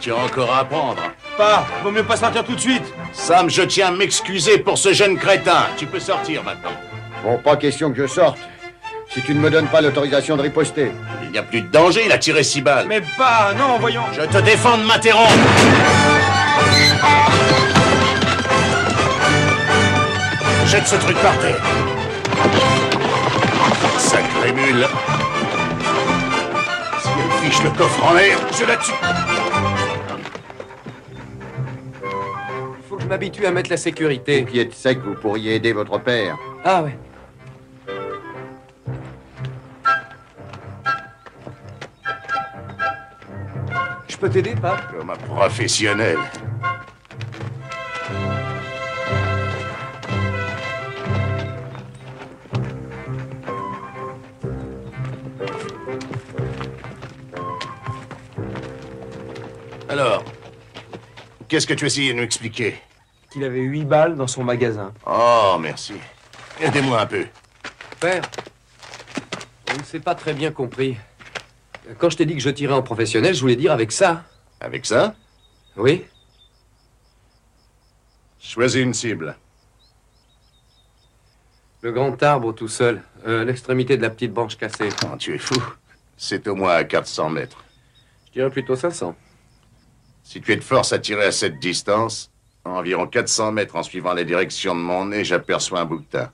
tu as encore à apprendre. Pas, vaut mieux pas sortir tout de suite. Sam, je tiens à m'excuser pour ce jeune crétin. Tu peux sortir maintenant. Bon, pas question que je sorte. Si tu ne me donnes pas l'autorisation de riposter. Il n'y a plus de danger, il a tiré 6 balles. Mais pas, non, voyons. Je te défends de m'interrompre. Jette ce truc par terre. Sacré mule. Si elle fiche le coffre en l'air, je la tue. Il faut que je m'habitue à mettre la sécurité. Qui êtes sec, vous pourriez aider votre père. Ah ouais. Je peux t'aider, Pap? Comme un professionnel. Alors, qu'est-ce que tu essayais de nous expliquer? Qu'il avait 8 balles dans son magasin. Oh, merci. Aidez-moi un peu. Père, on ne s'est pas très bien compris. Quand je t'ai dit que je tirais en professionnel, je voulais dire avec ça. Avec ça? Oui. Choisis une cible. Le grand arbre tout seul, l'extrémité de la petite branche cassée. Oh, tu es fou. C'est au moins à 400 mètres. Je dirais plutôt 500. Si tu es de force à tirer à cette distance, à environ 400 mètres en suivant la direction de mon nez, j'aperçois un bouquetin.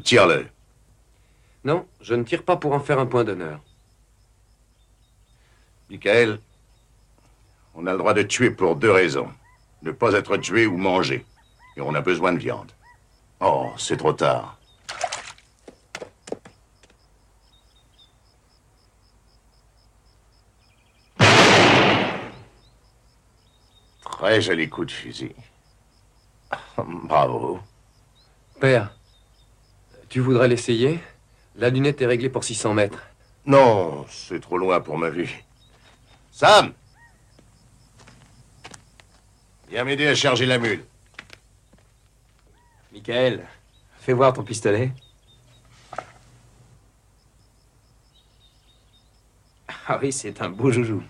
Tire-le. Non, je ne tire pas pour en faire un point d'honneur. Michael, on a le droit de tuer pour 2 raisons. Ne pas être tué ou mangé. Et on a besoin de viande. Oh, c'est trop tard. Très joli coup de fusil. Bravo. Père, tu voudrais l'essayer? La lunette est réglée pour 600 mètres. Non, c'est trop loin pour ma vue. Sam! Viens m'aider à charger la mule. Michael, fais voir ton pistolet. Ah oui, c'est un beau joujou.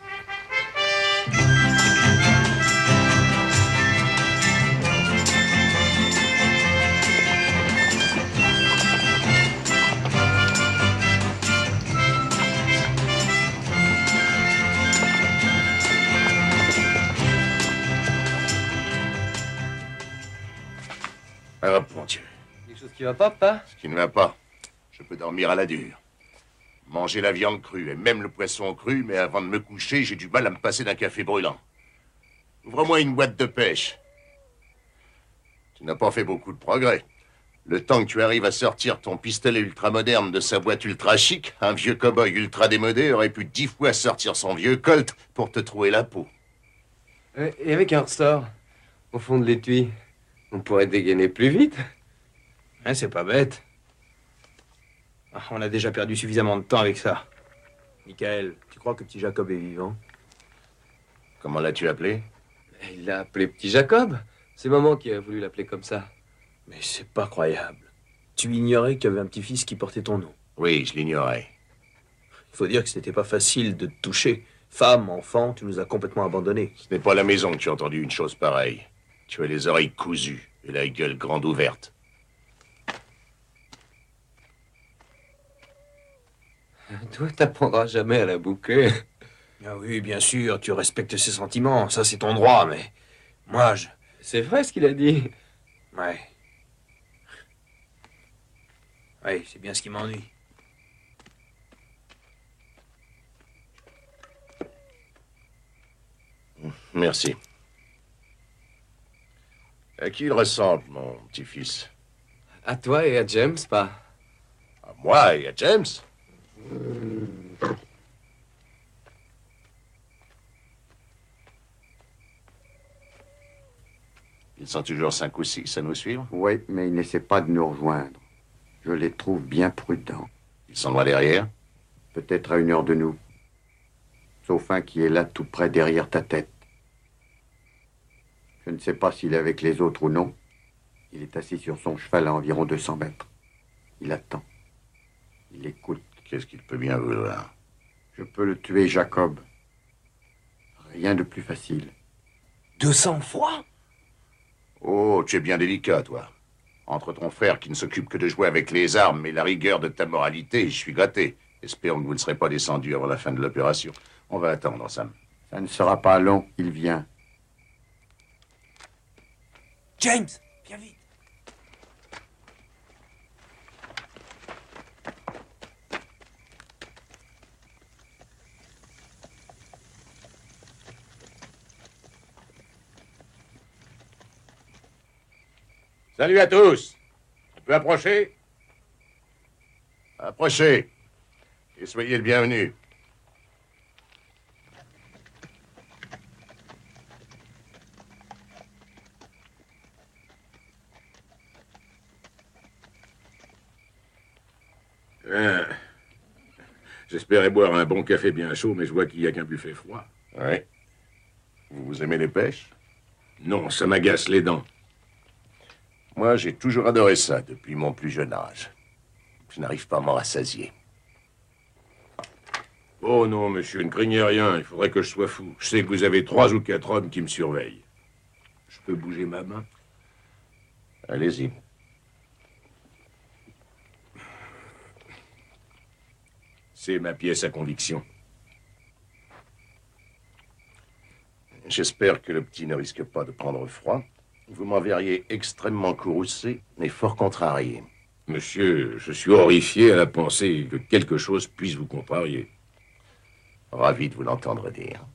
Hop, mon Dieu. Quelque chose qui va pas, papa? Ce qui ne va pas. Je peux dormir à la dure. Manger la viande crue et même le poisson cru, mais avant de me coucher, j'ai du mal à me passer d'un café brûlant. Ouvre-moi une boîte de pêche. Tu n'as pas fait beaucoup de progrès. Le temps que tu arrives à sortir ton pistolet ultramoderne de sa boîte ultra chic, un vieux cow-boy ultra démodé aurait pu 10 fois sortir son vieux Colt pour te trouer la peau. Et avec un ressort, au fond de l'étui, on pourrait dégainer plus vite. Hein, c'est pas bête. Ah, on a déjà perdu suffisamment de temps avec ça. Michael, tu crois que petit Jacob est vivant? Comment l'as-tu appelé? Il l'a appelé petit Jacob. C'est maman qui a voulu l'appeler comme ça. Mais c'est pas croyable. Tu ignorais qu'il y avait un petit-fils qui portait ton nom. Oui, je l'ignorais. Il faut dire que c'était pas facile de te toucher. Femme, enfant, tu nous as complètement abandonnés. Ce n'est pas à la maison que tu as entendu une chose pareille. Tu as les oreilles cousues et la gueule grande ouverte. Toi, t'apprendras jamais à la bouquer. Ah oui, bien sûr, tu respectes ses sentiments. Ça, c'est ton droit, mais... Moi, je... C'est vrai ce qu'il a dit. Ouais. Oui, c'est bien ce qui m'ennuie. Merci. À qui il ressemble, mon petit-fils? À toi et à James, pas? À moi et à James? Ils sont toujours 5 ou 6 à nous suivre? Oui, mais ils n'essaient pas de nous rejoindre. Je les trouve bien prudents. Ils sont loin derrière? Peut-être à 1 heure de nous. Sauf un qui est là tout près derrière ta tête. Je ne sais pas s'il est avec les autres ou non. Il est assis sur son cheval à environ 200 mètres. Il attend. Il écoute. Qu'est-ce qu'il peut bien vouloir? Je peux le tuer, Jacob. Rien de plus facile. 200 fois? Oh, tu es bien délicat, toi. Entre ton frère qui ne s'occupe que de jouer avec les armes et la rigueur de ta moralité, je suis gâté. Espérons que vous ne serez pas descendu avant la fin de l'opération. On va attendre, Sam. Ça ne sera pas long, il vient. James, viens vite. Salut à tous. On peut approcher? Approchez. Et soyez le bienvenu. J'espérais boire un bon café bien chaud, mais je vois qu'il n'y a qu'un buffet froid. Ouais. Vous aimez les pêches? Non, ça m'agace les dents. Moi, j'ai toujours adoré ça depuis mon plus jeune âge. Je n'arrive pas à m'en rassasier. Oh non, monsieur, ne craignez rien. Il faudrait que je sois fou. Je sais que vous avez 3 ou 4 hommes qui me surveillent. Je peux bouger ma main? Allez-y. C'est ma pièce à conviction. J'espère que le petit ne risque pas de prendre froid. Vous m'enverriez extrêmement courroucé et fort contrarié. Monsieur, je suis horrifié à la pensée que quelque chose puisse vous contrarier. Ravi de vous l'entendre dire.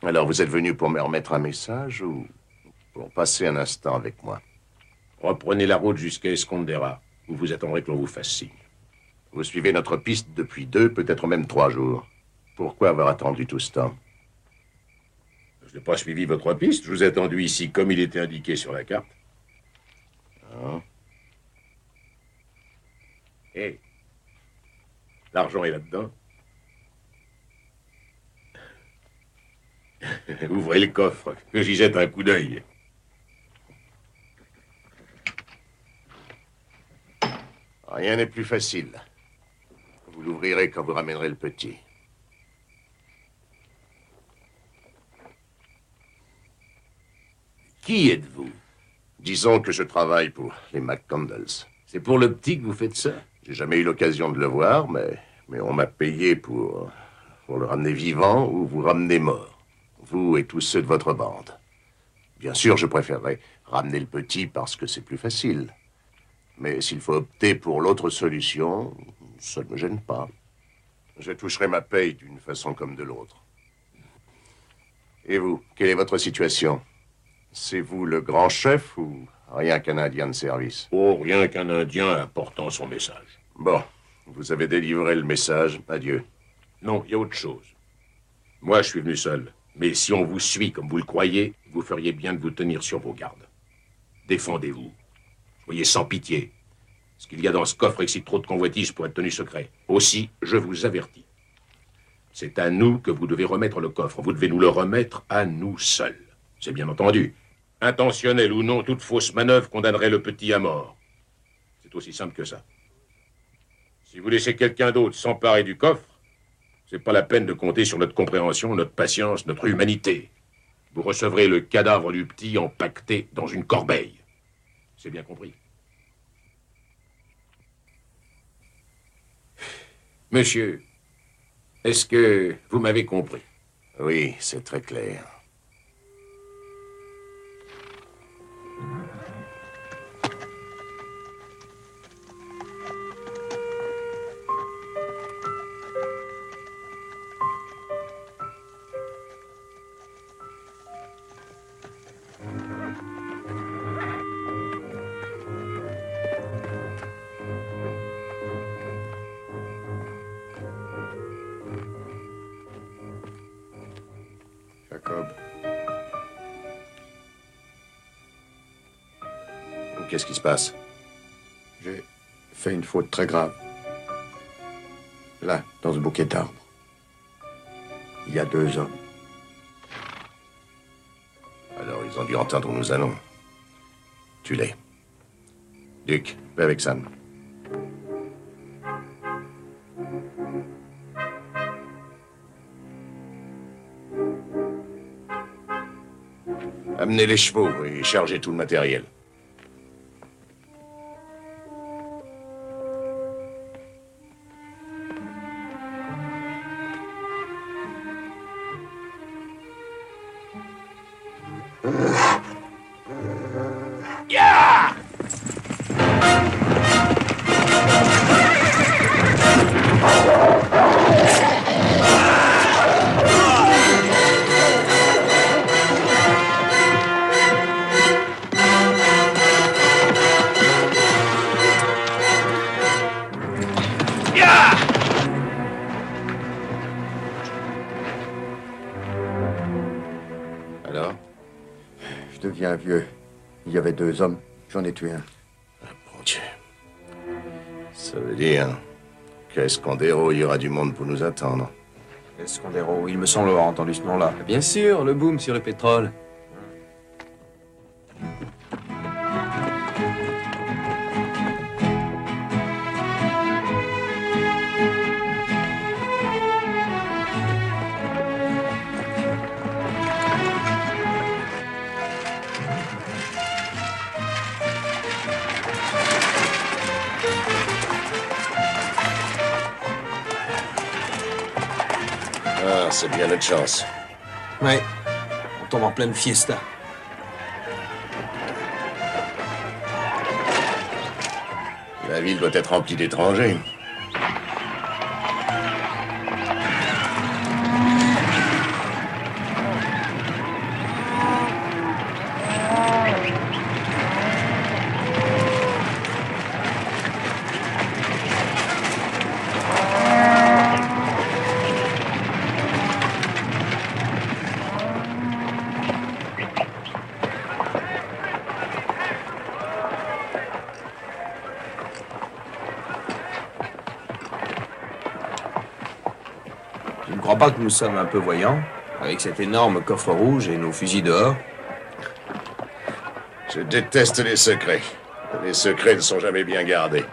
Alors, vous êtes venu pour me remettre un message ou pour passer un instant avec moi? Reprenez la route jusqu'à Escondera, où vous attendrez que l'on vous fasse signe. Vous suivez notre piste depuis 2, peut-être même 3 jours. Pourquoi avoir attendu tout ce temps? Je n'ai pas suivi votre piste. Je vous ai attendu ici comme il était indiqué sur la carte. Ah. Hé, l'argent est là-dedans. Ouvrez le coffre, que j'y jette un coup d'œil. Rien n'est plus facile. Vous l'ouvrirez quand vous ramènerez le petit. Qui êtes-vous? Disons que je travaille pour les McCandles. C'est pour le petit que vous faites ça? J'ai jamais eu l'occasion de le voir, mais on m'a payé pour le ramener vivant ou vous ramener mort. Vous et tous ceux de votre bande. Bien sûr, je préférerais ramener le petit parce que c'est plus facile. Mais s'il faut opter pour l'autre solution, ça ne me gêne pas. Je toucherai ma paye d'une façon comme de l'autre. Et vous, quelle est votre situation? C'est vous le grand chef ou rien qu'un Indien de service? Oh, rien qu'un Indien apportant son message. Bon, vous avez délivré le message. Adieu. Non, il y a autre chose. Moi, je suis venu seul. Mais si on vous suit comme vous le croyez, vous feriez bien de vous tenir sur vos gardes. Défendez-vous. Soyez sans pitié. Ce qu'il y a dans ce coffre excite trop de convoitises pour être tenu secret. Aussi, je vous avertis. C'est à nous que vous devez remettre le coffre. Vous devez nous le remettre à nous seuls. C'est bien entendu. Intentionnel ou non, toute fausse manœuvre condamnerait le petit à mort. C'est aussi simple que ça. Si vous laissez quelqu'un d'autre s'emparer du coffre, c'est pas la peine de compter sur notre compréhension, notre patience, notre humanité. Vous recevrez le cadavre du petit empaqueté dans une corbeille. C'est bien compris. Monsieur, est-ce que vous m'avez compris? Oui, c'est très clair. Jacob. Qu'est-ce qui se passe? J'ai fait une faute très grave. Là, dans ce bouquet d'arbres. Il y a 2 hommes. Alors, ils ont dû entendre où nous allons. Tue-les. Duc, va avec Sam. Amenez les chevaux et chargez tout le matériel. Yeah! Alors? Je deviens vieux. Il y avait 2 hommes. J'en ai tué un. Ah, bon Dieu. Ça veut dire qu'à Escondero, il y aura du monde pour nous attendre. Escondero, il me semble avoir entendu ce nom-là. Bien sûr, le boom sur le pétrole. Ah, c'est bien notre chance. Ouais, on tombe en pleine fiesta. La ville doit être remplie d'étrangers. Tu ne crois pas que nous sommes un peu voyants, avec cet énorme coffre rouge et nos fusils dehors? Je déteste les secrets. Les secrets ne sont jamais bien gardés.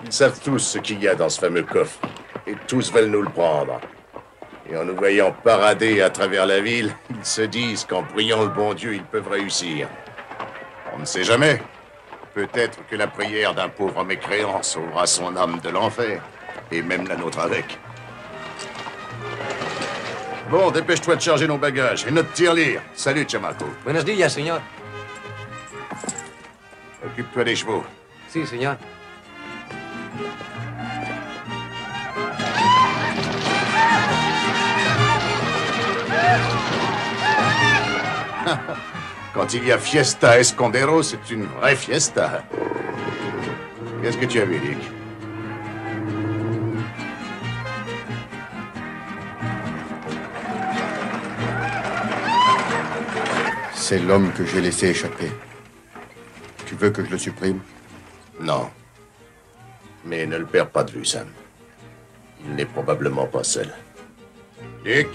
Ils savent tous ce qu'il y a dans ce fameux coffre. Et tous veulent nous le prendre. Et en nous voyant parader à travers la ville, ils se disent qu'en priant le bon Dieu, ils peuvent réussir. On ne sait jamais. Peut-être que la prière d'un pauvre mécréant sauvera son âme de l'enfer. Et même la nôtre avec. Bon, dépêche-toi de charger nos bagages et notre tirelire. Salut, Chamaco. Buenos días, señor. Occupe-toi des chevaux. Si, señor. Quand il y a fiesta à Escondero, c'est une vraie fiesta. Qu'est-ce que tu as vu, Dick? C'est l'homme que j'ai laissé échapper. Tu veux que je le supprime? Non. Mais ne le perds pas de vue, Sam. Il n'est probablement pas seul. Dick?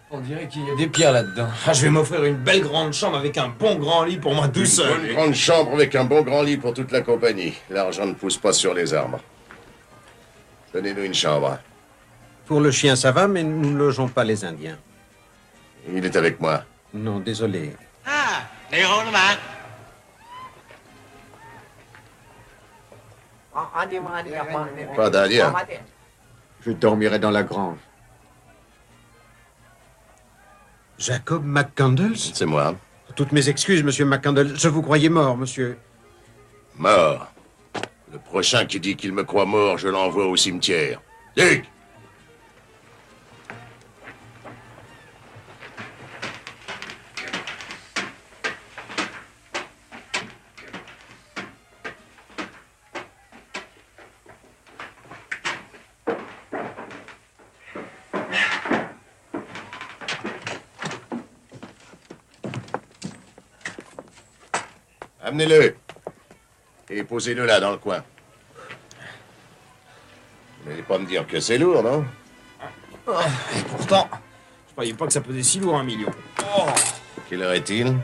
On dirait qu'il y a des pierres là-dedans. Ah, je vais m'offrir une belle grande chambre avec un bon grand lit pour moi tout seul. Une grande chambre avec un bon grand lit pour toute la compagnie. L'argent ne pousse pas sur les arbres. Donnez-nous une chambre. Pour le chien, ça va, mais nous ne logeons pas les Indiens. Il est avec moi. Non, désolé. Pas d'Indien. Je dormirai dans la grange. Jacob McCandles? C'est moi. Toutes mes excuses, monsieur McCandles. Je vous croyais mort, monsieur. Mort. Le prochain qui dit qu'il me croit mort, je l'envoie au cimetière. Dick! Amenez-le. Et posez-le là, dans le coin. Vous n'allez pas me dire que c'est lourd, non? Et pourtant, je croyais pas que ça pesait si lourd, 1 million. Oh. Quelle heure est-il?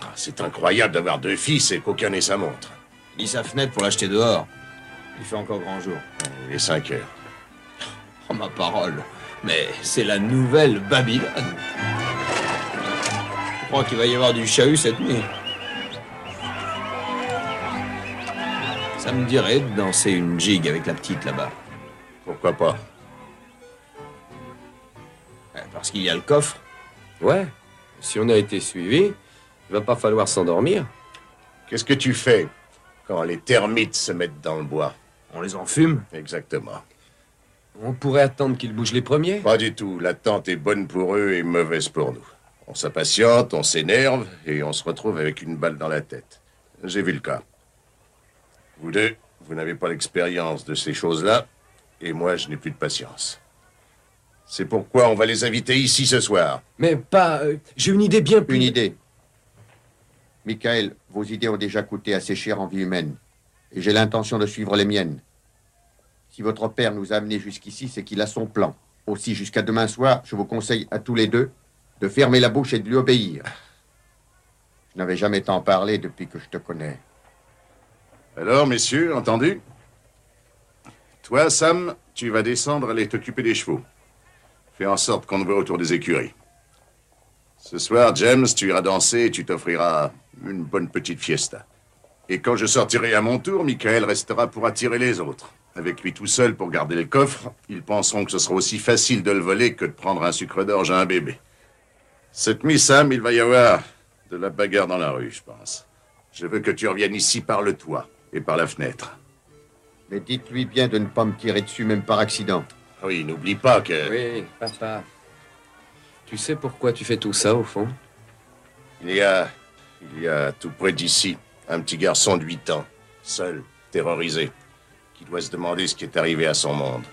Ah, c'est incroyable d'avoir 2 fils et qu'aucun n'ait sa montre. Lis sa fenêtre pour l'acheter dehors. Il fait encore grand jour. Il est 5 heures. ma parole. Mais c'est la nouvelle Babylone. Je crois qu'il va y avoir du chahut cette nuit. Ça me dirait de danser une gigue avec la petite là-bas. Pourquoi pas? Parce qu'il y a le coffre. Ouais. Si on a été suivi, il va pas falloir s'endormir. Qu'est-ce que tu fais quand les termites se mettent dans le bois? On les enfume. Exactement. On pourrait attendre qu'ils bougent les premiers? Pas du tout. L'attente est bonne pour eux et mauvaise pour nous. On s'impatiente, on s'énerve et on se retrouve avec une balle dans la tête. J'ai vu le cas. Vous deux, vous n'avez pas l'expérience de ces choses-là et moi, je n'ai plus de patience. C'est pourquoi on va les inviter ici ce soir. Mais pas... j'ai une idée bien plus... Une idée. Michael, vos idées ont déjà coûté assez cher en vie humaine. Et j'ai l'intention de suivre les miennes. Si votre père nous a amenés jusqu'ici, c'est qu'il a son plan. Aussi, jusqu'à demain soir, je vous conseille à tous les deux de fermer la bouche et de lui obéir. Je n'avais jamais tant parlé depuis que je te connais. Alors, messieurs, entendu? Toi, Sam, tu vas descendre aller t'occuper des chevaux. Fais en sorte qu'on te voit autour des écuries. Ce soir, James, tu iras danser et tu t'offriras une bonne petite fiesta. Et quand je sortirai à mon tour, Michael restera pour attirer les autres. Avec lui tout seul pour garder le coffre, ils penseront que ce sera aussi facile de le voler que de prendre un sucre d'orge à un bébé. Cette nuit, Sam, il va y avoir de la bagarre dans la rue, je pense. Je veux que tu reviennes ici par le toit et par la fenêtre. Mais dites-lui bien de ne pas me tirer dessus, même par accident. Oui, n'oublie pas que... Oui, papa. Tu sais pourquoi tu fais tout ça, au fond? Il y a tout près d'ici, un petit garçon de 8 ans, seul, terrorisé, qui doit se demander ce qui est arrivé à son monde.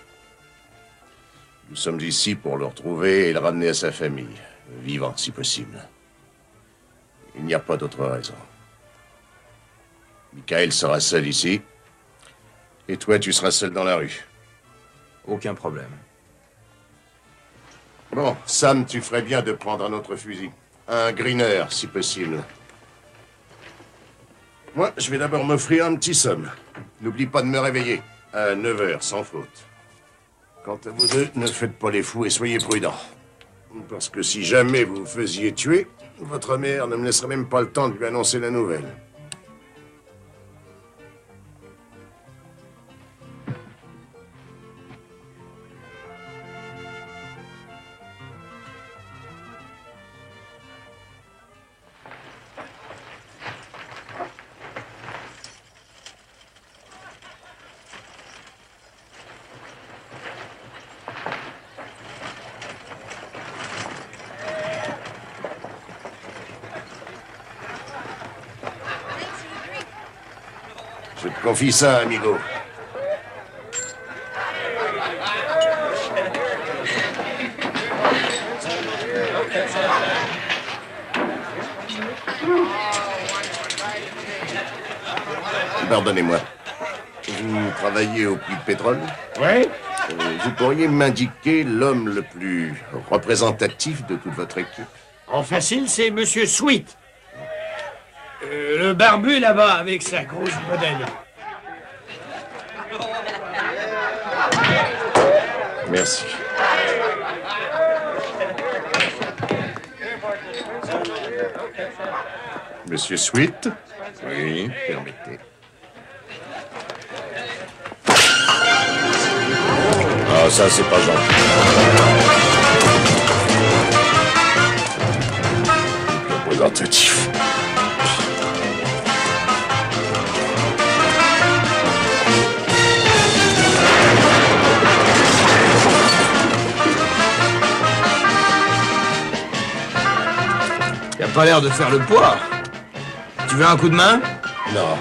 Nous sommes ici pour le retrouver et le ramener à sa famille, vivant si possible. Il n'y a pas d'autre raison. Michael sera seul ici, et toi tu seras seul dans la rue. Aucun problème. Bon, Sam, tu ferais bien de prendre un autre fusil. Un greener, si possible. Moi, je vais d'abord m'offrir un petit somme. N'oublie pas de me réveiller. À 9 h, sans faute. Quant à vous deux, ne faites pas les fous et soyez prudents. Parce que si jamais vous vous faisiez tuer, votre mère ne me laisserait même pas le temps de lui annoncer la nouvelle. Je te confie ça, amigo. Pardonnez-moi. Vous travaillez au puits de pétrole? Oui. Vous pourriez m'indiquer l'homme le plus représentatif de toute votre équipe? En facile, c'est Monsieur Sweet. Le barbu là-bas, avec sa grosse bedaine. Merci. Monsieur Sweet? Oui, permettez. Ah, ça, c'est pas gentil. Représentatif. Il a pas l'air de faire le poids. Tu veux un coup de main? Non.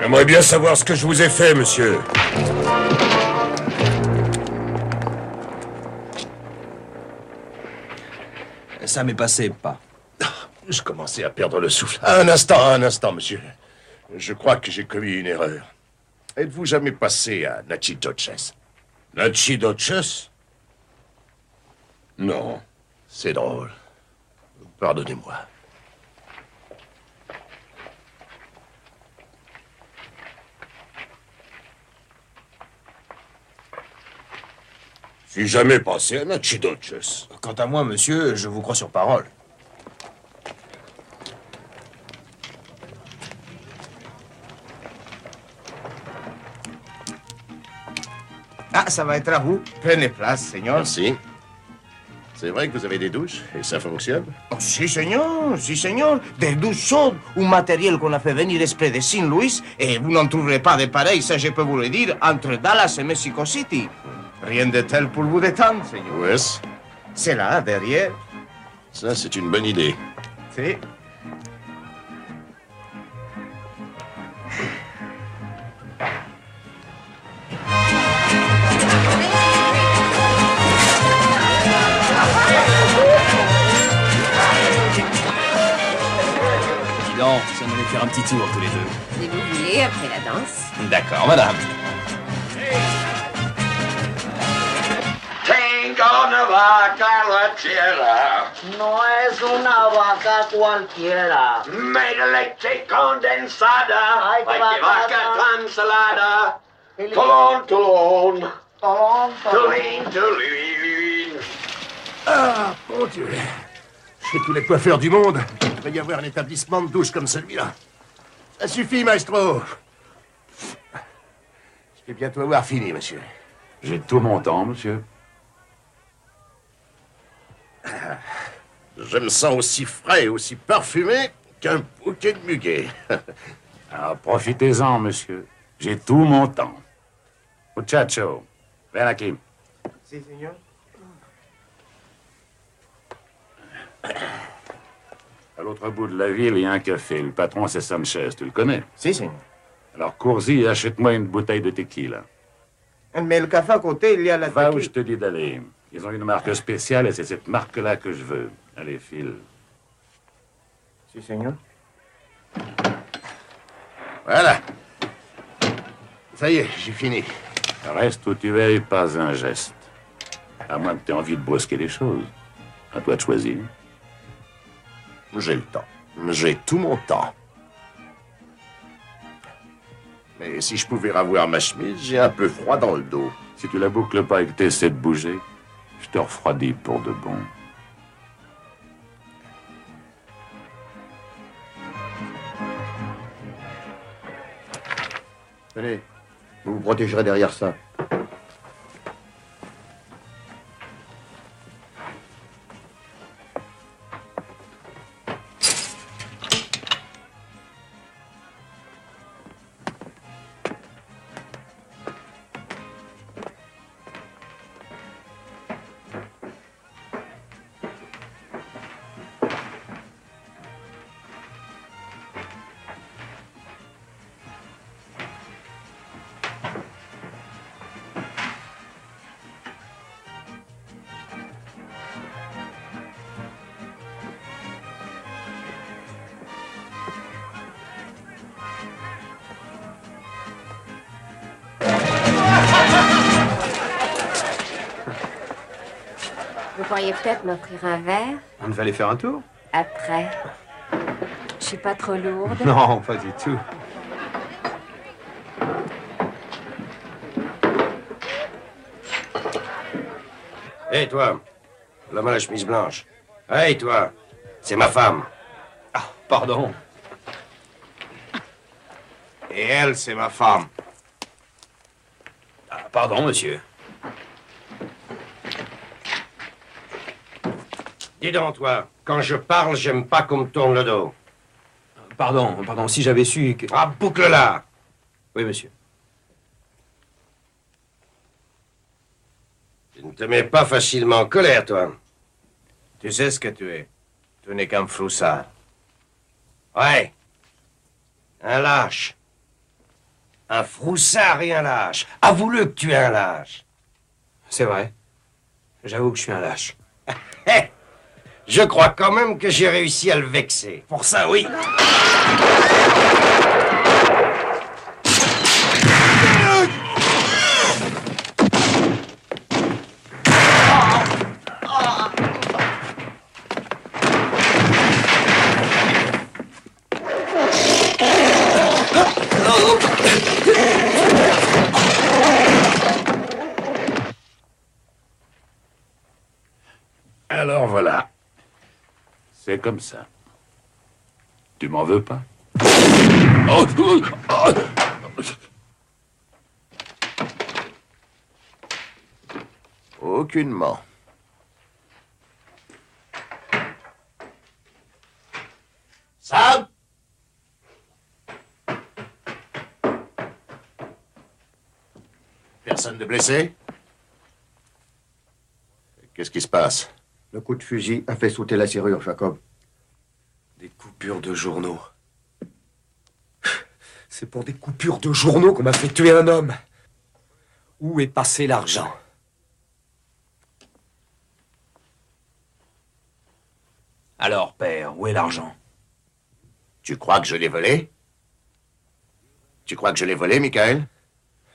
J'aimerais bien savoir ce que je vous ai fait, monsieur. Ça m'est passé, pas. Je commençais à perdre le souffle. Un instant, monsieur. Je crois que j'ai commis une erreur. Êtes-vous jamais passé à Natchitoches? Natchitoches? Non. C'est drôle. Pardonnez-moi. suis jamais passé à Nachidoches. Quant à moi, monsieur, je vous crois sur parole. Ah, ça va être à vous. Prenez place, Seigneur. Merci. C'est vrai que vous avez des douches et ça fonctionne? Oh, si, Seigneur, si, Seigneur. Des douches chaudes, un matériel qu'on a fait venir exprès de Saint Louis, et vous n'en trouverez pas de pareil, ça je peux vous le dire, entre Dallas et Mexico City. Rien de tel pour vous détendre, Seigneur. Où est-ce? C'est là, derrière. Ça, c'est une bonne idée. Si. Dis donc, si on allait faire un petit tour tous les deux. Si vous voulez, après la danse. D'accord, madame. Tengo una vaca lechera. No es una vaca cualquiera. Made leche condensada. Ay, qué vaca tan salada. Tolón, tolón. Tolín, tolín. Ah, mon Dieu. Chez tous les coiffeurs du monde, il devrait y avoir un établissement de douche comme celui-là. Ça suffit, maestro. Je vais bientôt avoir fini, monsieur. J'ai tout mon temps, monsieur. Je me sens aussi frais, aussi parfumé qu'un bouquet de muguet. Alors, profitez-en, monsieur. J'ai tout mon temps. Muchacho, ven aquí. Si, Seigneur. À l'autre bout de la ville, il y a un café. Le patron, c'est Sanchez. Tu le connais? Si, Seigneur. Alors, cours-y et achète-moi une bouteille de tequila. Mais le café à côté, il y a la Va où je te dis d'aller. Ils ont une marque spéciale et c'est cette marque-là que je veux. Allez, file. Si, Seigneur. Voilà. Ça y est, j'ai fini. Reste où tu es et pas un geste. À moins que tu aies envie de brusquer les choses. À toi de choisir. J'ai le temps. J'ai tout mon temps. Mais si je pouvais ravoir ma chemise, j'ai un peu froid dans le dos. Si tu la boucles pas et que tu essaies de bouger, je te refroidis pour de bon. Tenez, vous vous protégerez derrière ça. Vous pourriez peut-être m'offrir un verre On devait aller faire un tour? après. Je suis pas trop lourde. Non, pas du tout. Hé, toi, l'homme à la chemise blanche. Hé, toi, c'est ma femme. Ah, pardon. Et elle, c'est ma femme. Ah, pardon, monsieur. Dis donc, toi, quand je parle, j'aime pas qu'on me tourne le dos. Pardon, si j'avais su que... Ah, boucle-la! Oui, monsieur. Tu ne te mets pas facilement en colère, toi. Tu sais ce que tu es. Tu n'es qu'un froussard. Ouais. Un lâche. Un froussard et un lâche. Avoue-le que tu es un lâche. C'est vrai. J'avoue que je suis un lâche. Je crois quand même que j'ai réussi à le vexer. Pour ça, oui. Alors voilà. C'est comme ça. Tu m'en veux pas? Aucunement. Sam! Personne de blessé? Qu'est-ce qui se passe? Le coup de fusil a fait sauter la serrure, Jacob. Des coupures de journaux. C'est pour des coupures de journaux qu'on m'a fait tuer un homme. Où est passé l'argent? Alors, père, où est l'argent? Tu crois que je l'ai volé? Tu crois que je l'ai volé, Michael?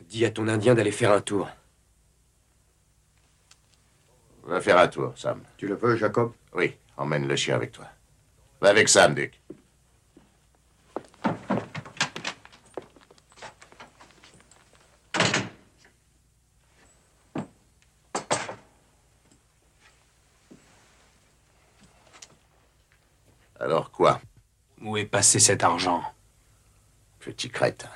Dis à ton Indien d'aller faire un tour. Va faire un tour, Sam. Tu le veux, Jacob? Oui, emmène le chien avec toi. Va avec Sam, Dick. Alors quoi? Où est passé cet argent? Petit crétin.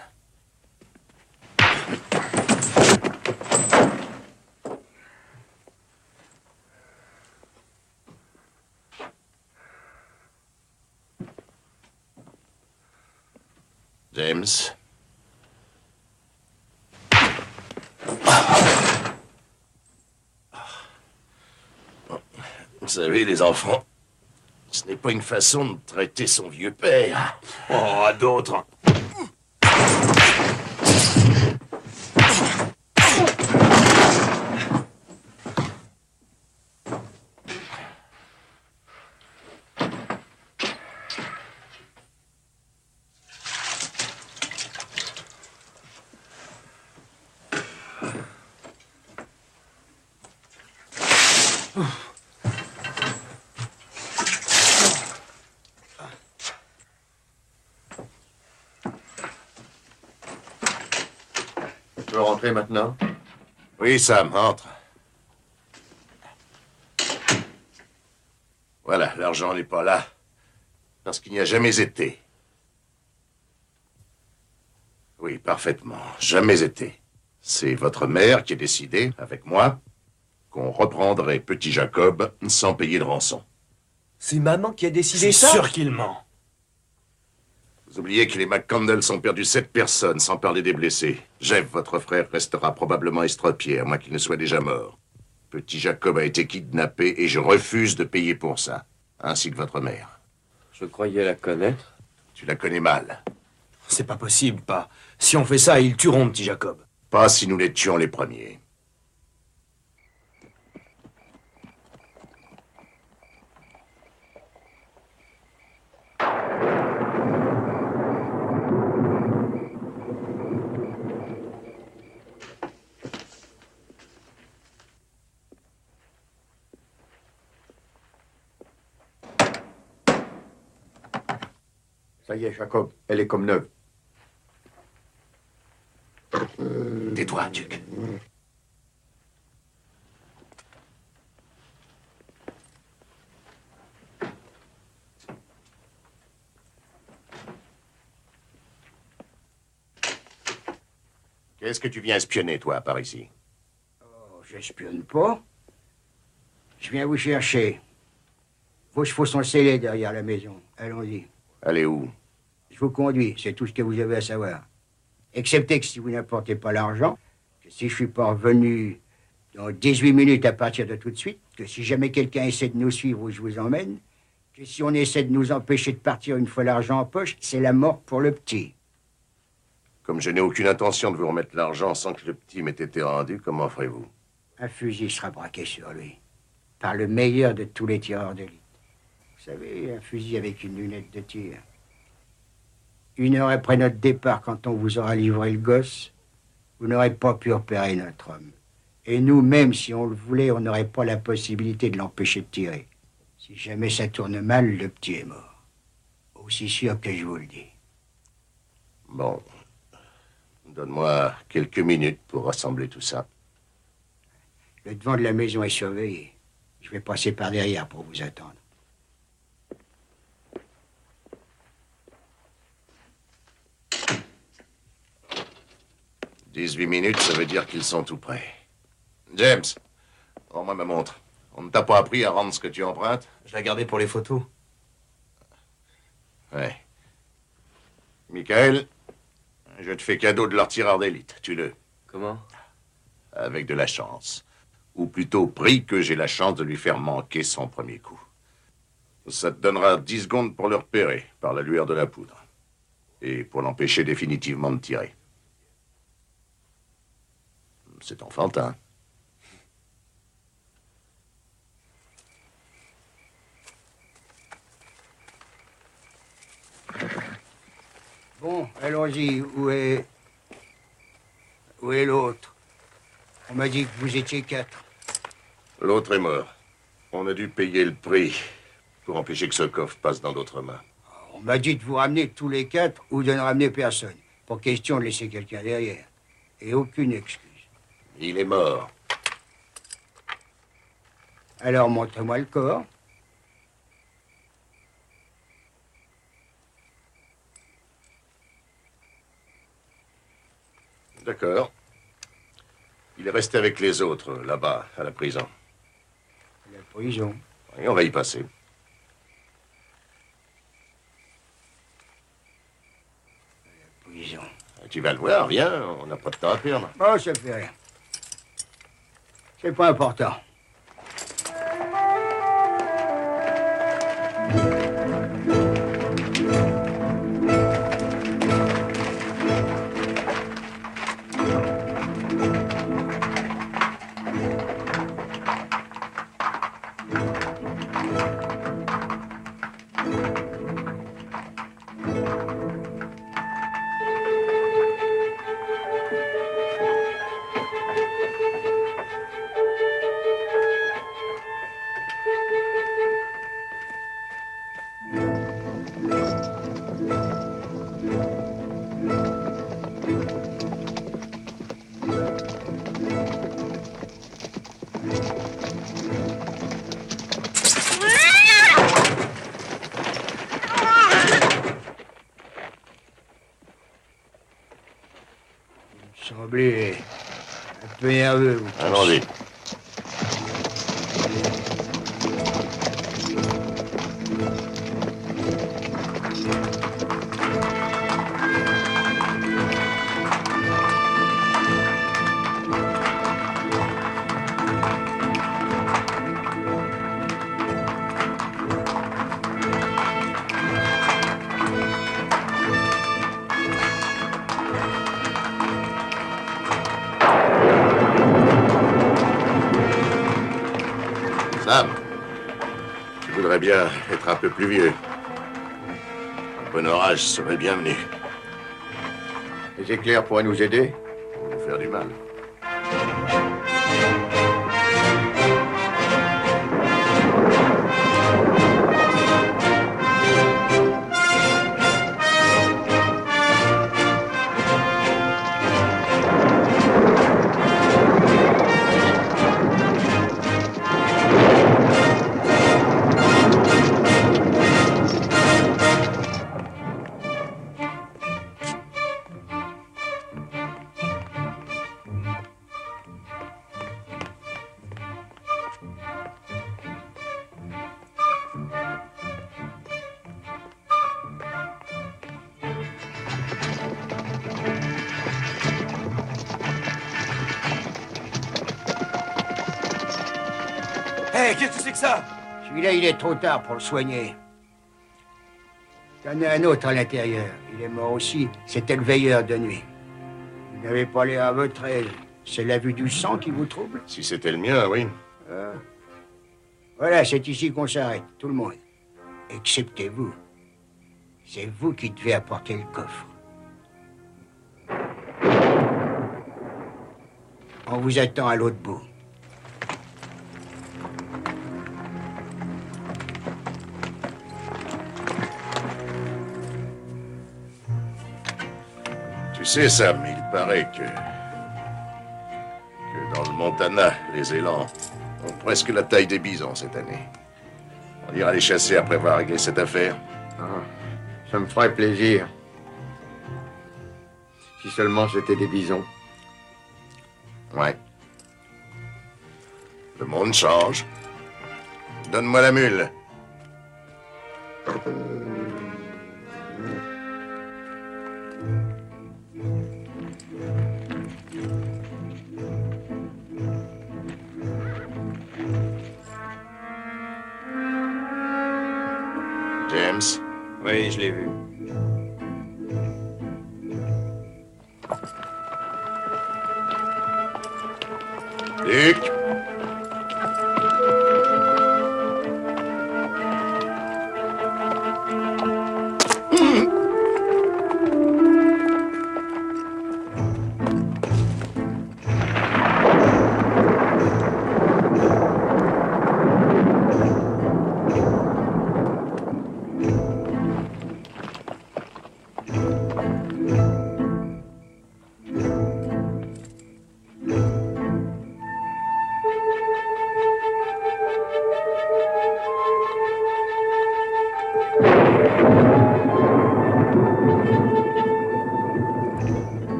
James. Vous savez, les enfants, ce n'est pas une façon de traiter son vieux père. Oh, à d'autres. Tu veux rentrer maintenant? Oui, Sam, entre. Voilà, l'argent n'est pas là. Parce qu'il n'y a jamais été. Oui, parfaitement. Jamais été. C'est votre mère qui a décidé, avec moi, qu'on reprendrait Petit Jacob sans payer de rançon. C'est maman qui a décidé ça? C'est sûr qu'il ment. Vous oubliez que les McCandles ont perdu 7 personnes, sans parler des blessés. Jeff, votre frère, restera probablement estropié, à moins qu'il ne soit déjà mort. Petit Jacob a été kidnappé et je refuse de payer pour ça. Ainsi que votre mère. Je croyais la connaître. Tu la connais mal. C'est pas possible, pas. Si on fait ça, ils tueront Petit Jacob. Pas si nous les tuons les premiers. Ça y est, Jacob, elle est comme neuve. Tais-toi, Duc. Qu'est-ce que tu viens espionner, toi, par ici? Oh, j'espionne pas. Je viens vous chercher. Vos chevaux sont scellés derrière la maison. Allons-y. Allez où? Je vous conduis, c'est tout ce que vous avez à savoir. Excepté que si vous n'apportez pas l'argent, que si je suis pas revenu dans 18 minutes à partir de tout de suite, que si jamais quelqu'un essaie de nous suivre où je vous emmène, que si on essaie de nous empêcher de partir une fois l'argent en poche, c'est la mort pour le petit. Comme je n'ai aucune intention de vous remettre l'argent sans que le petit m'ait été rendu, comment ferez-vous? Un fusil sera braqué sur lui, par le meilleur de tous les tireurs d'élite. Vous savez, un fusil avec une lunette de tir. 1 heure après notre départ, quand on vous aura livré le gosse, vous n'aurez pas pu repérer notre homme. Et nous, même si on le voulait, on n'aurait pas la possibilité de l'empêcher de tirer. Si jamais ça tourne mal, le petit est mort. Aussi sûr que je vous le dis. Bon. Donne-moi quelques minutes pour rassembler tout ça. Le devant de la maison est surveillé. Je vais passer par derrière pour vous attendre. « 18 minutes, ça veut dire qu'ils sont tout prêts. James, rends-moi ma montre. On ne t'a pas appris à rendre ce que tu empruntes? Je l'ai gardé pour les photos. Ouais. Michael, je te fais cadeau de leur tireur d'élite. Tue-le. Comment? Avec de la chance. Ou plutôt, prie que j'ai la chance de lui faire manquer son premier coup. Ça te donnera 10 secondes pour le repérer, par la lueur de la poudre. Et pour l'empêcher définitivement de tirer. C'est enfantin. Bon, allons-y. Où est l'autre? On m'a dit que vous étiez 4. L'autre est mort. On a dû payer le prix pour empêcher que ce coffre passe dans d'autres mains. On m'a dit de vous ramener tous les 4 ou de ne ramener personne. Pour question de laisser quelqu'un derrière. Et aucune excuse. Il est mort. Alors montrez-moi le corps. D'accord. Il est resté avec les autres, là-bas, à la prison. La prison? Et on va y passer. La prison. Tu vas le voir, viens, on n'a pas de temps à perdre. Oh, ça fait rien. C'est pas important. Vous semblez un peu nerveux, vous. Allons-y. Sam, je voudrais bien être un peu plus vieux. Un bon orage serait bienvenu. Les éclairs pourraient nous aider? Pour nous faire du mal. Hé, qu'est-ce que c'est que ça? Celui-là, il est trop tard pour le soigner. Il y en a un autre à l'intérieur. Il est mort aussi. C'était le veilleur de nuit. Vous n'avez pas l'air à votre aise. C'est la vue du sang qui vous trouble? Si c'était le mien, oui. Voilà, c'est ici qu'on s'arrête, tout le monde. Excepté vous. C'est vous qui devez apporter le coffre. On vous attend à l'autre bout. Tu sais, Sam, il paraît que dans le Montana, les élans ont ont presque la taille des bisons cette année. On ira les chasser après avoir réglé cette affaire. Ah, ça me ferait plaisir. Si seulement c'était des bisons. Ouais. Le monde change. Donne-moi la mule. James? Oui, je l'ai vu. Luc?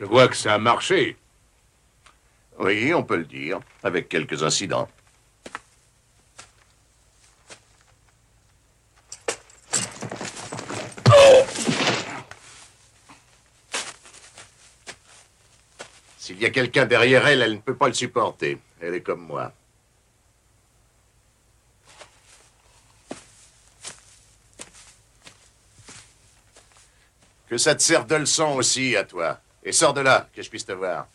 Je vois que ça a marché. Oui, on peut le dire, avec quelques incidents. S'il y a quelqu'un derrière elle, elle ne peut pas le supporter. Elle est comme moi. Que ça te serve de leçon aussi, à toi. Et sors de là, que je puisse te voir.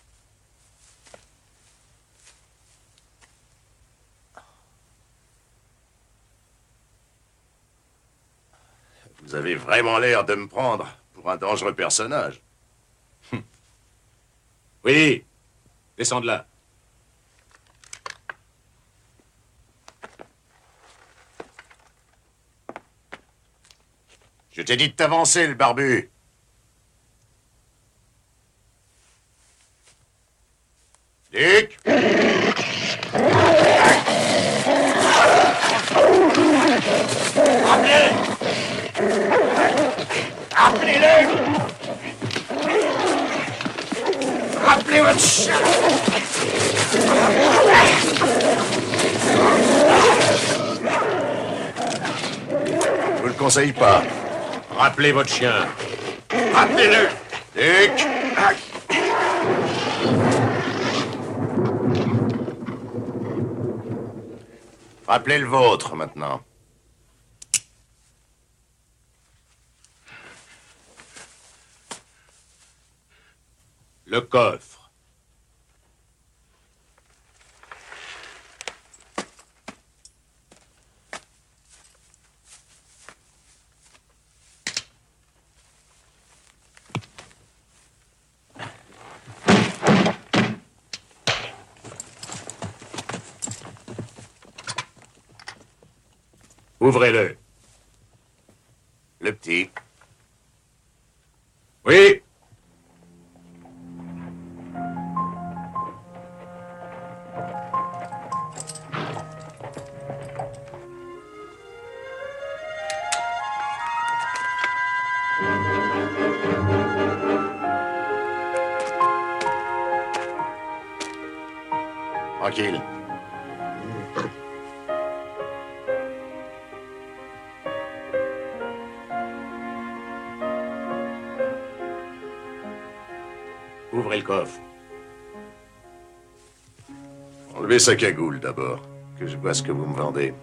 Vous avez vraiment l'air de me prendre pour un dangereux personnage. Oui, descends de là. Je t'ai dit de t'avancer, le barbu. Dick! Appelez-le! Appelez votre chien! Je vous le conseille pas. Rappelez votre chien. Appelez-le! Dick! Rappelez le vôtre, maintenant. Le coffre. Ouvrez-le. Le petit. Oui. Tranquille. Ouvrez le coffre. Enlevez sa cagoule d'abord, que je vois ce que vous me vendez.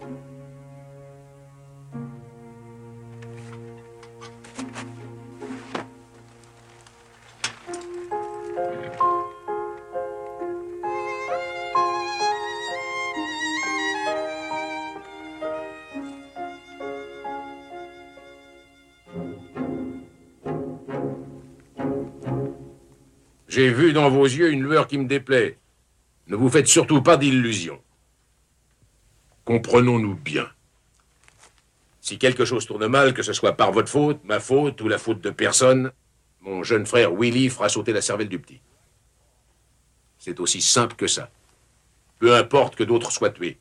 J'ai vu dans vos yeux une lueur qui me déplaît. Ne vous faites surtout pas d'illusions. Comprenons-nous bien. Si quelque chose tourne mal, que ce soit par votre faute, ma faute ou la faute de personne, mon jeune frère Willy fera sauter la cervelle du petit. C'est aussi simple que ça. Peu importe que d'autres soient tués.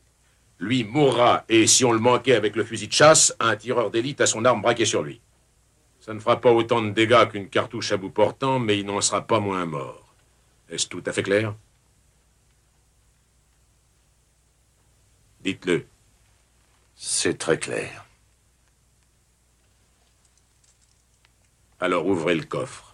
Lui mourra, et si on le manquait avec le fusil de chasse, un tireur d'élite a son arme braquée sur lui. Ça ne fera pas autant de dégâts qu'une cartouche à bout portant, mais il n'en sera pas moins mort. Est-ce tout à fait clair? Dites-le. C'est très clair. Alors ouvrez le coffre.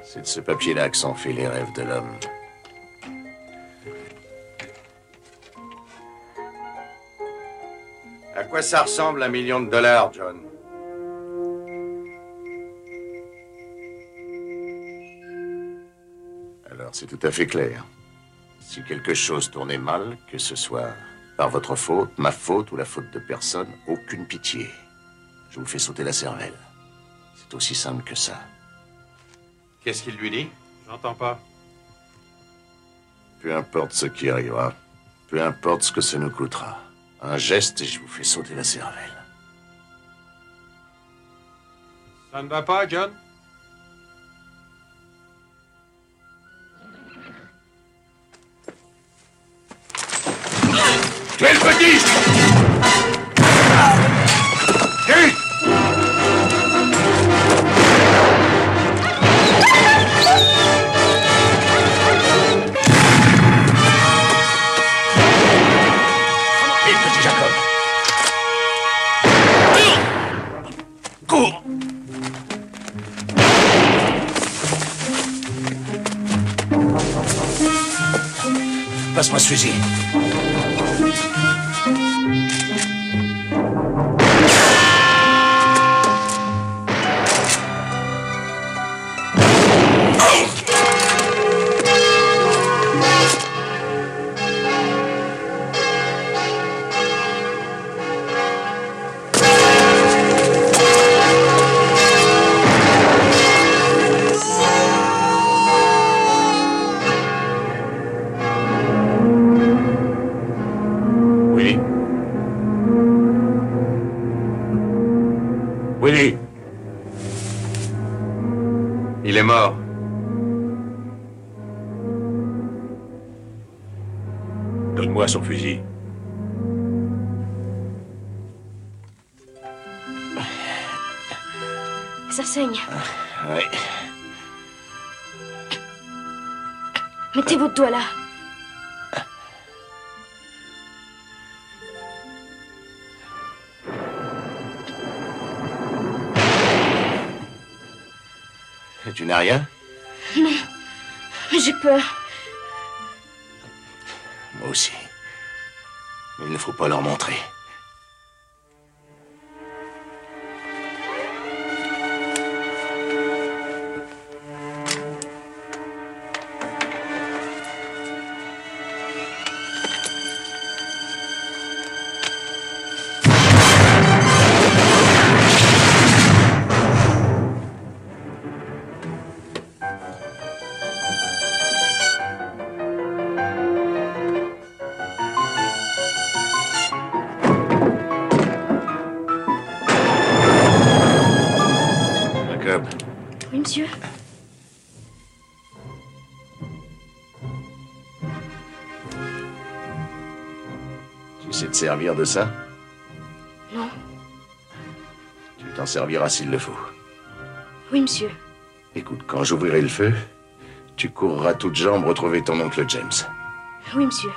C'est de ce papier-là que sont faits les rêves de l'homme. À quoi ça ressemble $1 million, John? Alors, c'est tout à fait clair. Si quelque chose tournait mal, que ce soit par votre faute, ma faute ou la faute de personne, aucune pitié. Je vous fais sauter la cervelle. C'est aussi simple que ça. Qu'est-ce qu'il lui dit? J'entends pas. Peu importe ce qui arrivera, peu importe ce que ça nous coûtera. Un geste et je vous fais sauter la cervelle. Ça ne va pas, John? Quel petit! Chut! Et petit Jacob! Cours! Passe-moi ce fusil. Willy? Willy? Il est mort. Donne-moi son fusil. Ça saigne. Oui. Mettez votre doigt là. Et tu n'as rien? Non. J'ai peur. Moi aussi. Mais il ne faut pas leur montrer. Oui, monsieur. Tu sais te servir de ça? Non. Tu t'en serviras s'il le faut. Oui, monsieur. Écoute, quand j'ouvrirai le feu, tu courras toutes jambes retrouver ton oncle James. Oui, monsieur.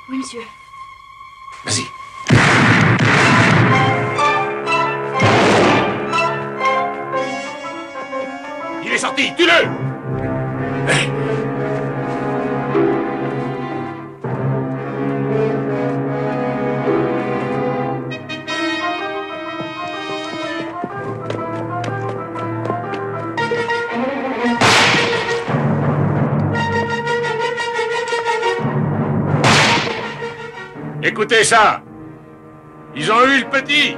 Oui, monsieur. Vas-y. Il est sorti, tue-le! Écoutez ça! Ils ont eu le petit!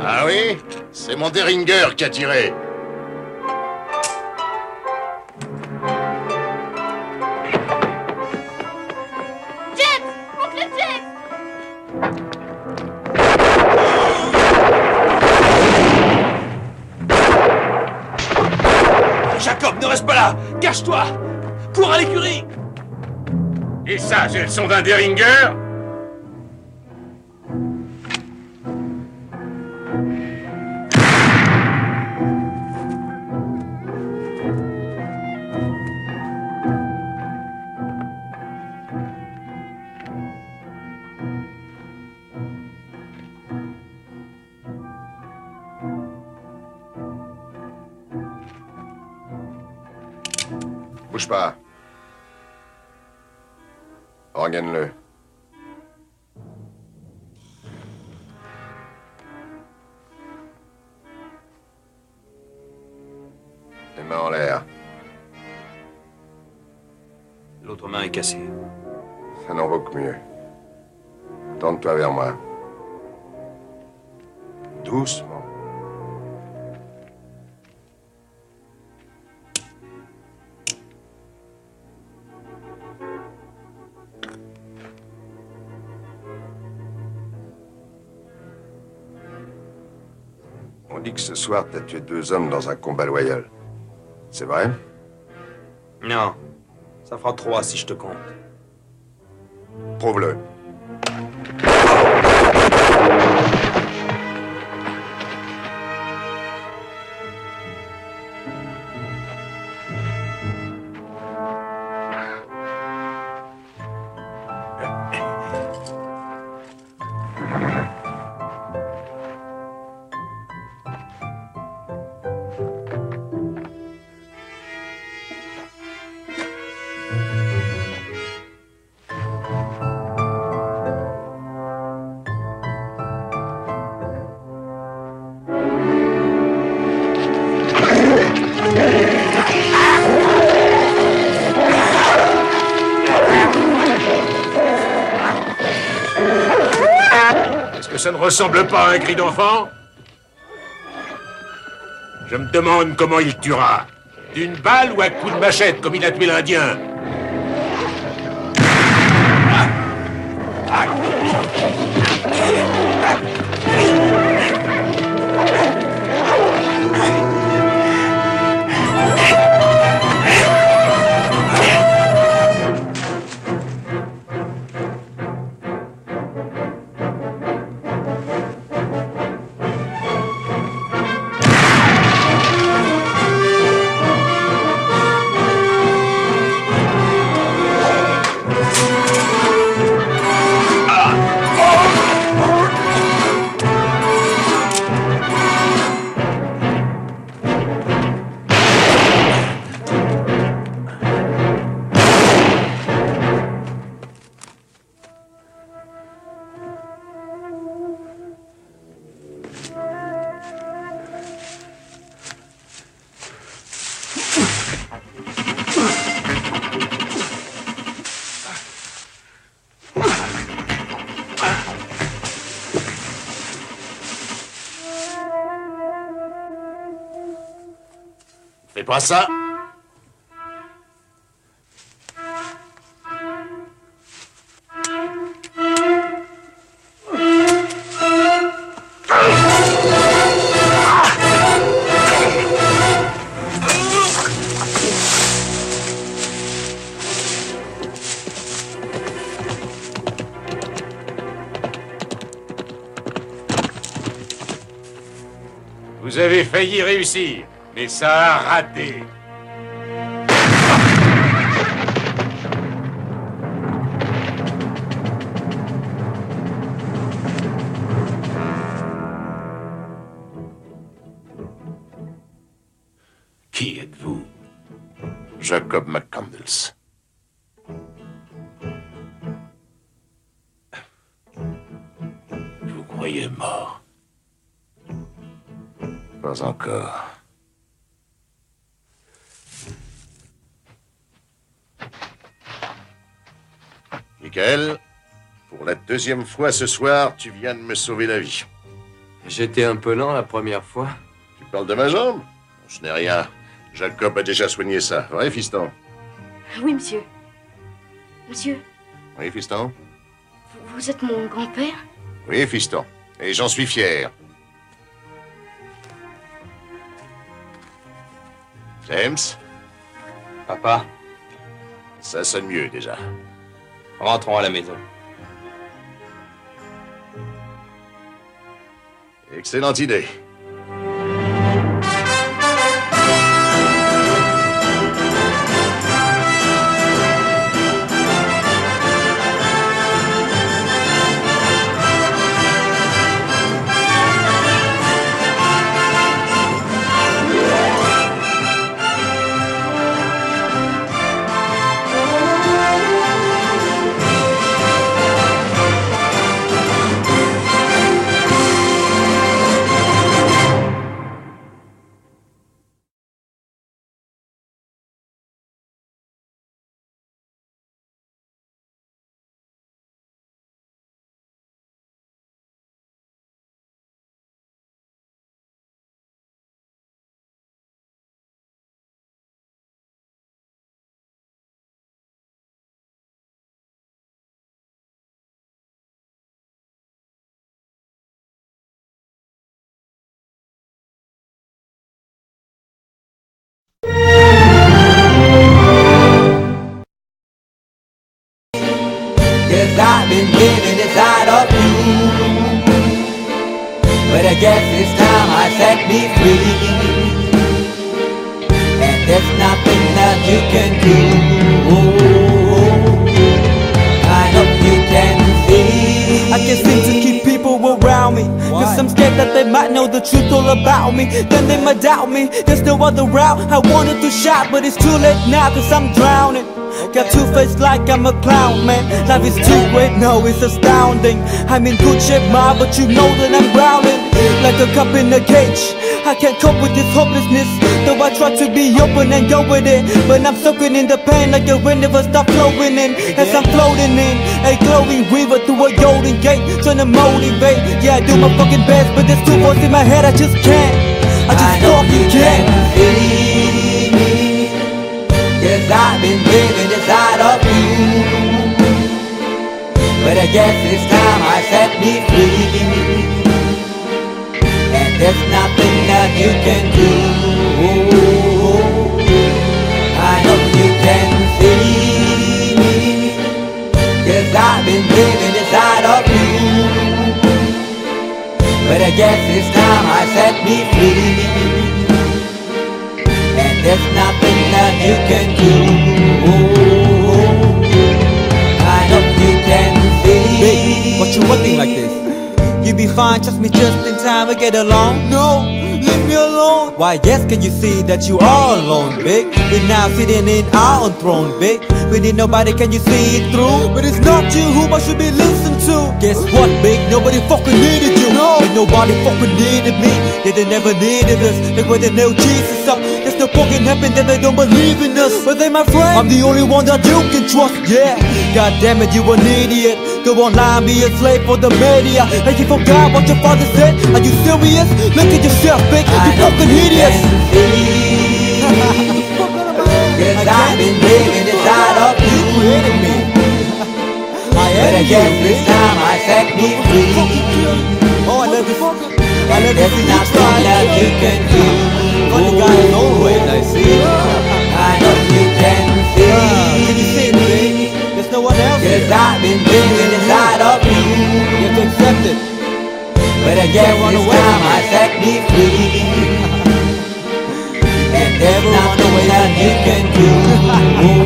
Ah oui? C'est mon Deringer qui a tiré. James! Oncle James! Jacob, ne reste pas là! Cache-toi! Cours à l'écurie! Et ça, c'est le son d'un Deringer? Bouge pas. Regagne-le. Les mains en l'air. L'autre main est cassée. Ça n'en vaut que mieux. Tourne-toi vers moi. Doucement. On dit que ce soir, t'as tué 2 hommes dans un combat loyal. C'est vrai? Non. Ça fera 3 si je te compte. Prouve-le. Est-ce que ça ne ressemble pas à un cri d'enfant? Je me demande comment il tuera. D'une balle ou à coup de machette, comme il a tué l'Indien? Oh! Fais pas ça. Vous avez failli réussir, mais ça a raté. Qui êtes-vous? Jacob McCandles. Vous croyez mort? Pas encore. Michael, pour la deuxième fois ce soir, tu viens de me sauver la vie. J'étais un peu lent la première fois. Tu parles de ma jambe? Ce n'est rien. Jacob a déjà soigné ça. Vrai, fiston? Oui, monsieur. Monsieur, Oui, fiston? vous êtes mon grand-père? Oui, fiston. Et j'en suis fier. James? Papa? Ça sonne mieux, déjà. Rentrons à la maison. Excellente idée. Yes, I've been living inside of you, but I guess it's time I set me free, and there's nothing that you can do. I hope you can see. I can't seem to keep people around me, cause I'm scared that they might know the truth all about me. Then they might doubt me, there's no other route. I wanted to shout, but it's too late now, cause I'm drowning. Got two-faced like I'm a clown, man. Life is too great, no, it's astounding. I'm in good shape, ma, but you know that I'm drowning like a cup in a cage. I can't cope with this hopelessness, though I try to be open and go with it, but I'm soaking in the pain like the wind never stop flowing in. As I'm floating in a glowing river through a golden gate, trying to motivate. Yeah, I do my fucking best, but there's two voices in my head, I just can't. I just fucking can't. Yes, I've been living inside of you, but I guess it's time I set me free, and there's nothing that you can do. I hope you can see me. Yes, I've been living inside of you, but I guess it's time I set me free, and there's nothing that you can do. I hope you can see. Baby, what you looking like this? You be fine, trust me just in time to get along. No, leave me alone. Why yes, can you see that you are alone, big? We're now sitting in our own throne, big. We need nobody, can you see it through? But it's not you who I should be listening to. Guess what, big? Nobody fucking needed you. No, and nobody fucking needed me. Yeah, they never needed us. Like when they nailed Jesus up, there's no fucking heaven that they don't believe in us. But they my friend, I'm the only one that you can trust. Yeah, god damn it, you an idiot. Go online, be a slave for the media. And you forgot what your father said. Are you serious? Look at yourself, big. You fucking idiots. 'cause I've been living inside of you. But I guess this time I set me free. Oh, I love this. I love There's nothing that you can do. But the guy is always I see. I know you can see. Can you see me? There's no one else. 'Cause I've been living inside of you. You have to accept it. But I guess this time I set me free. And there's nothing that you can do.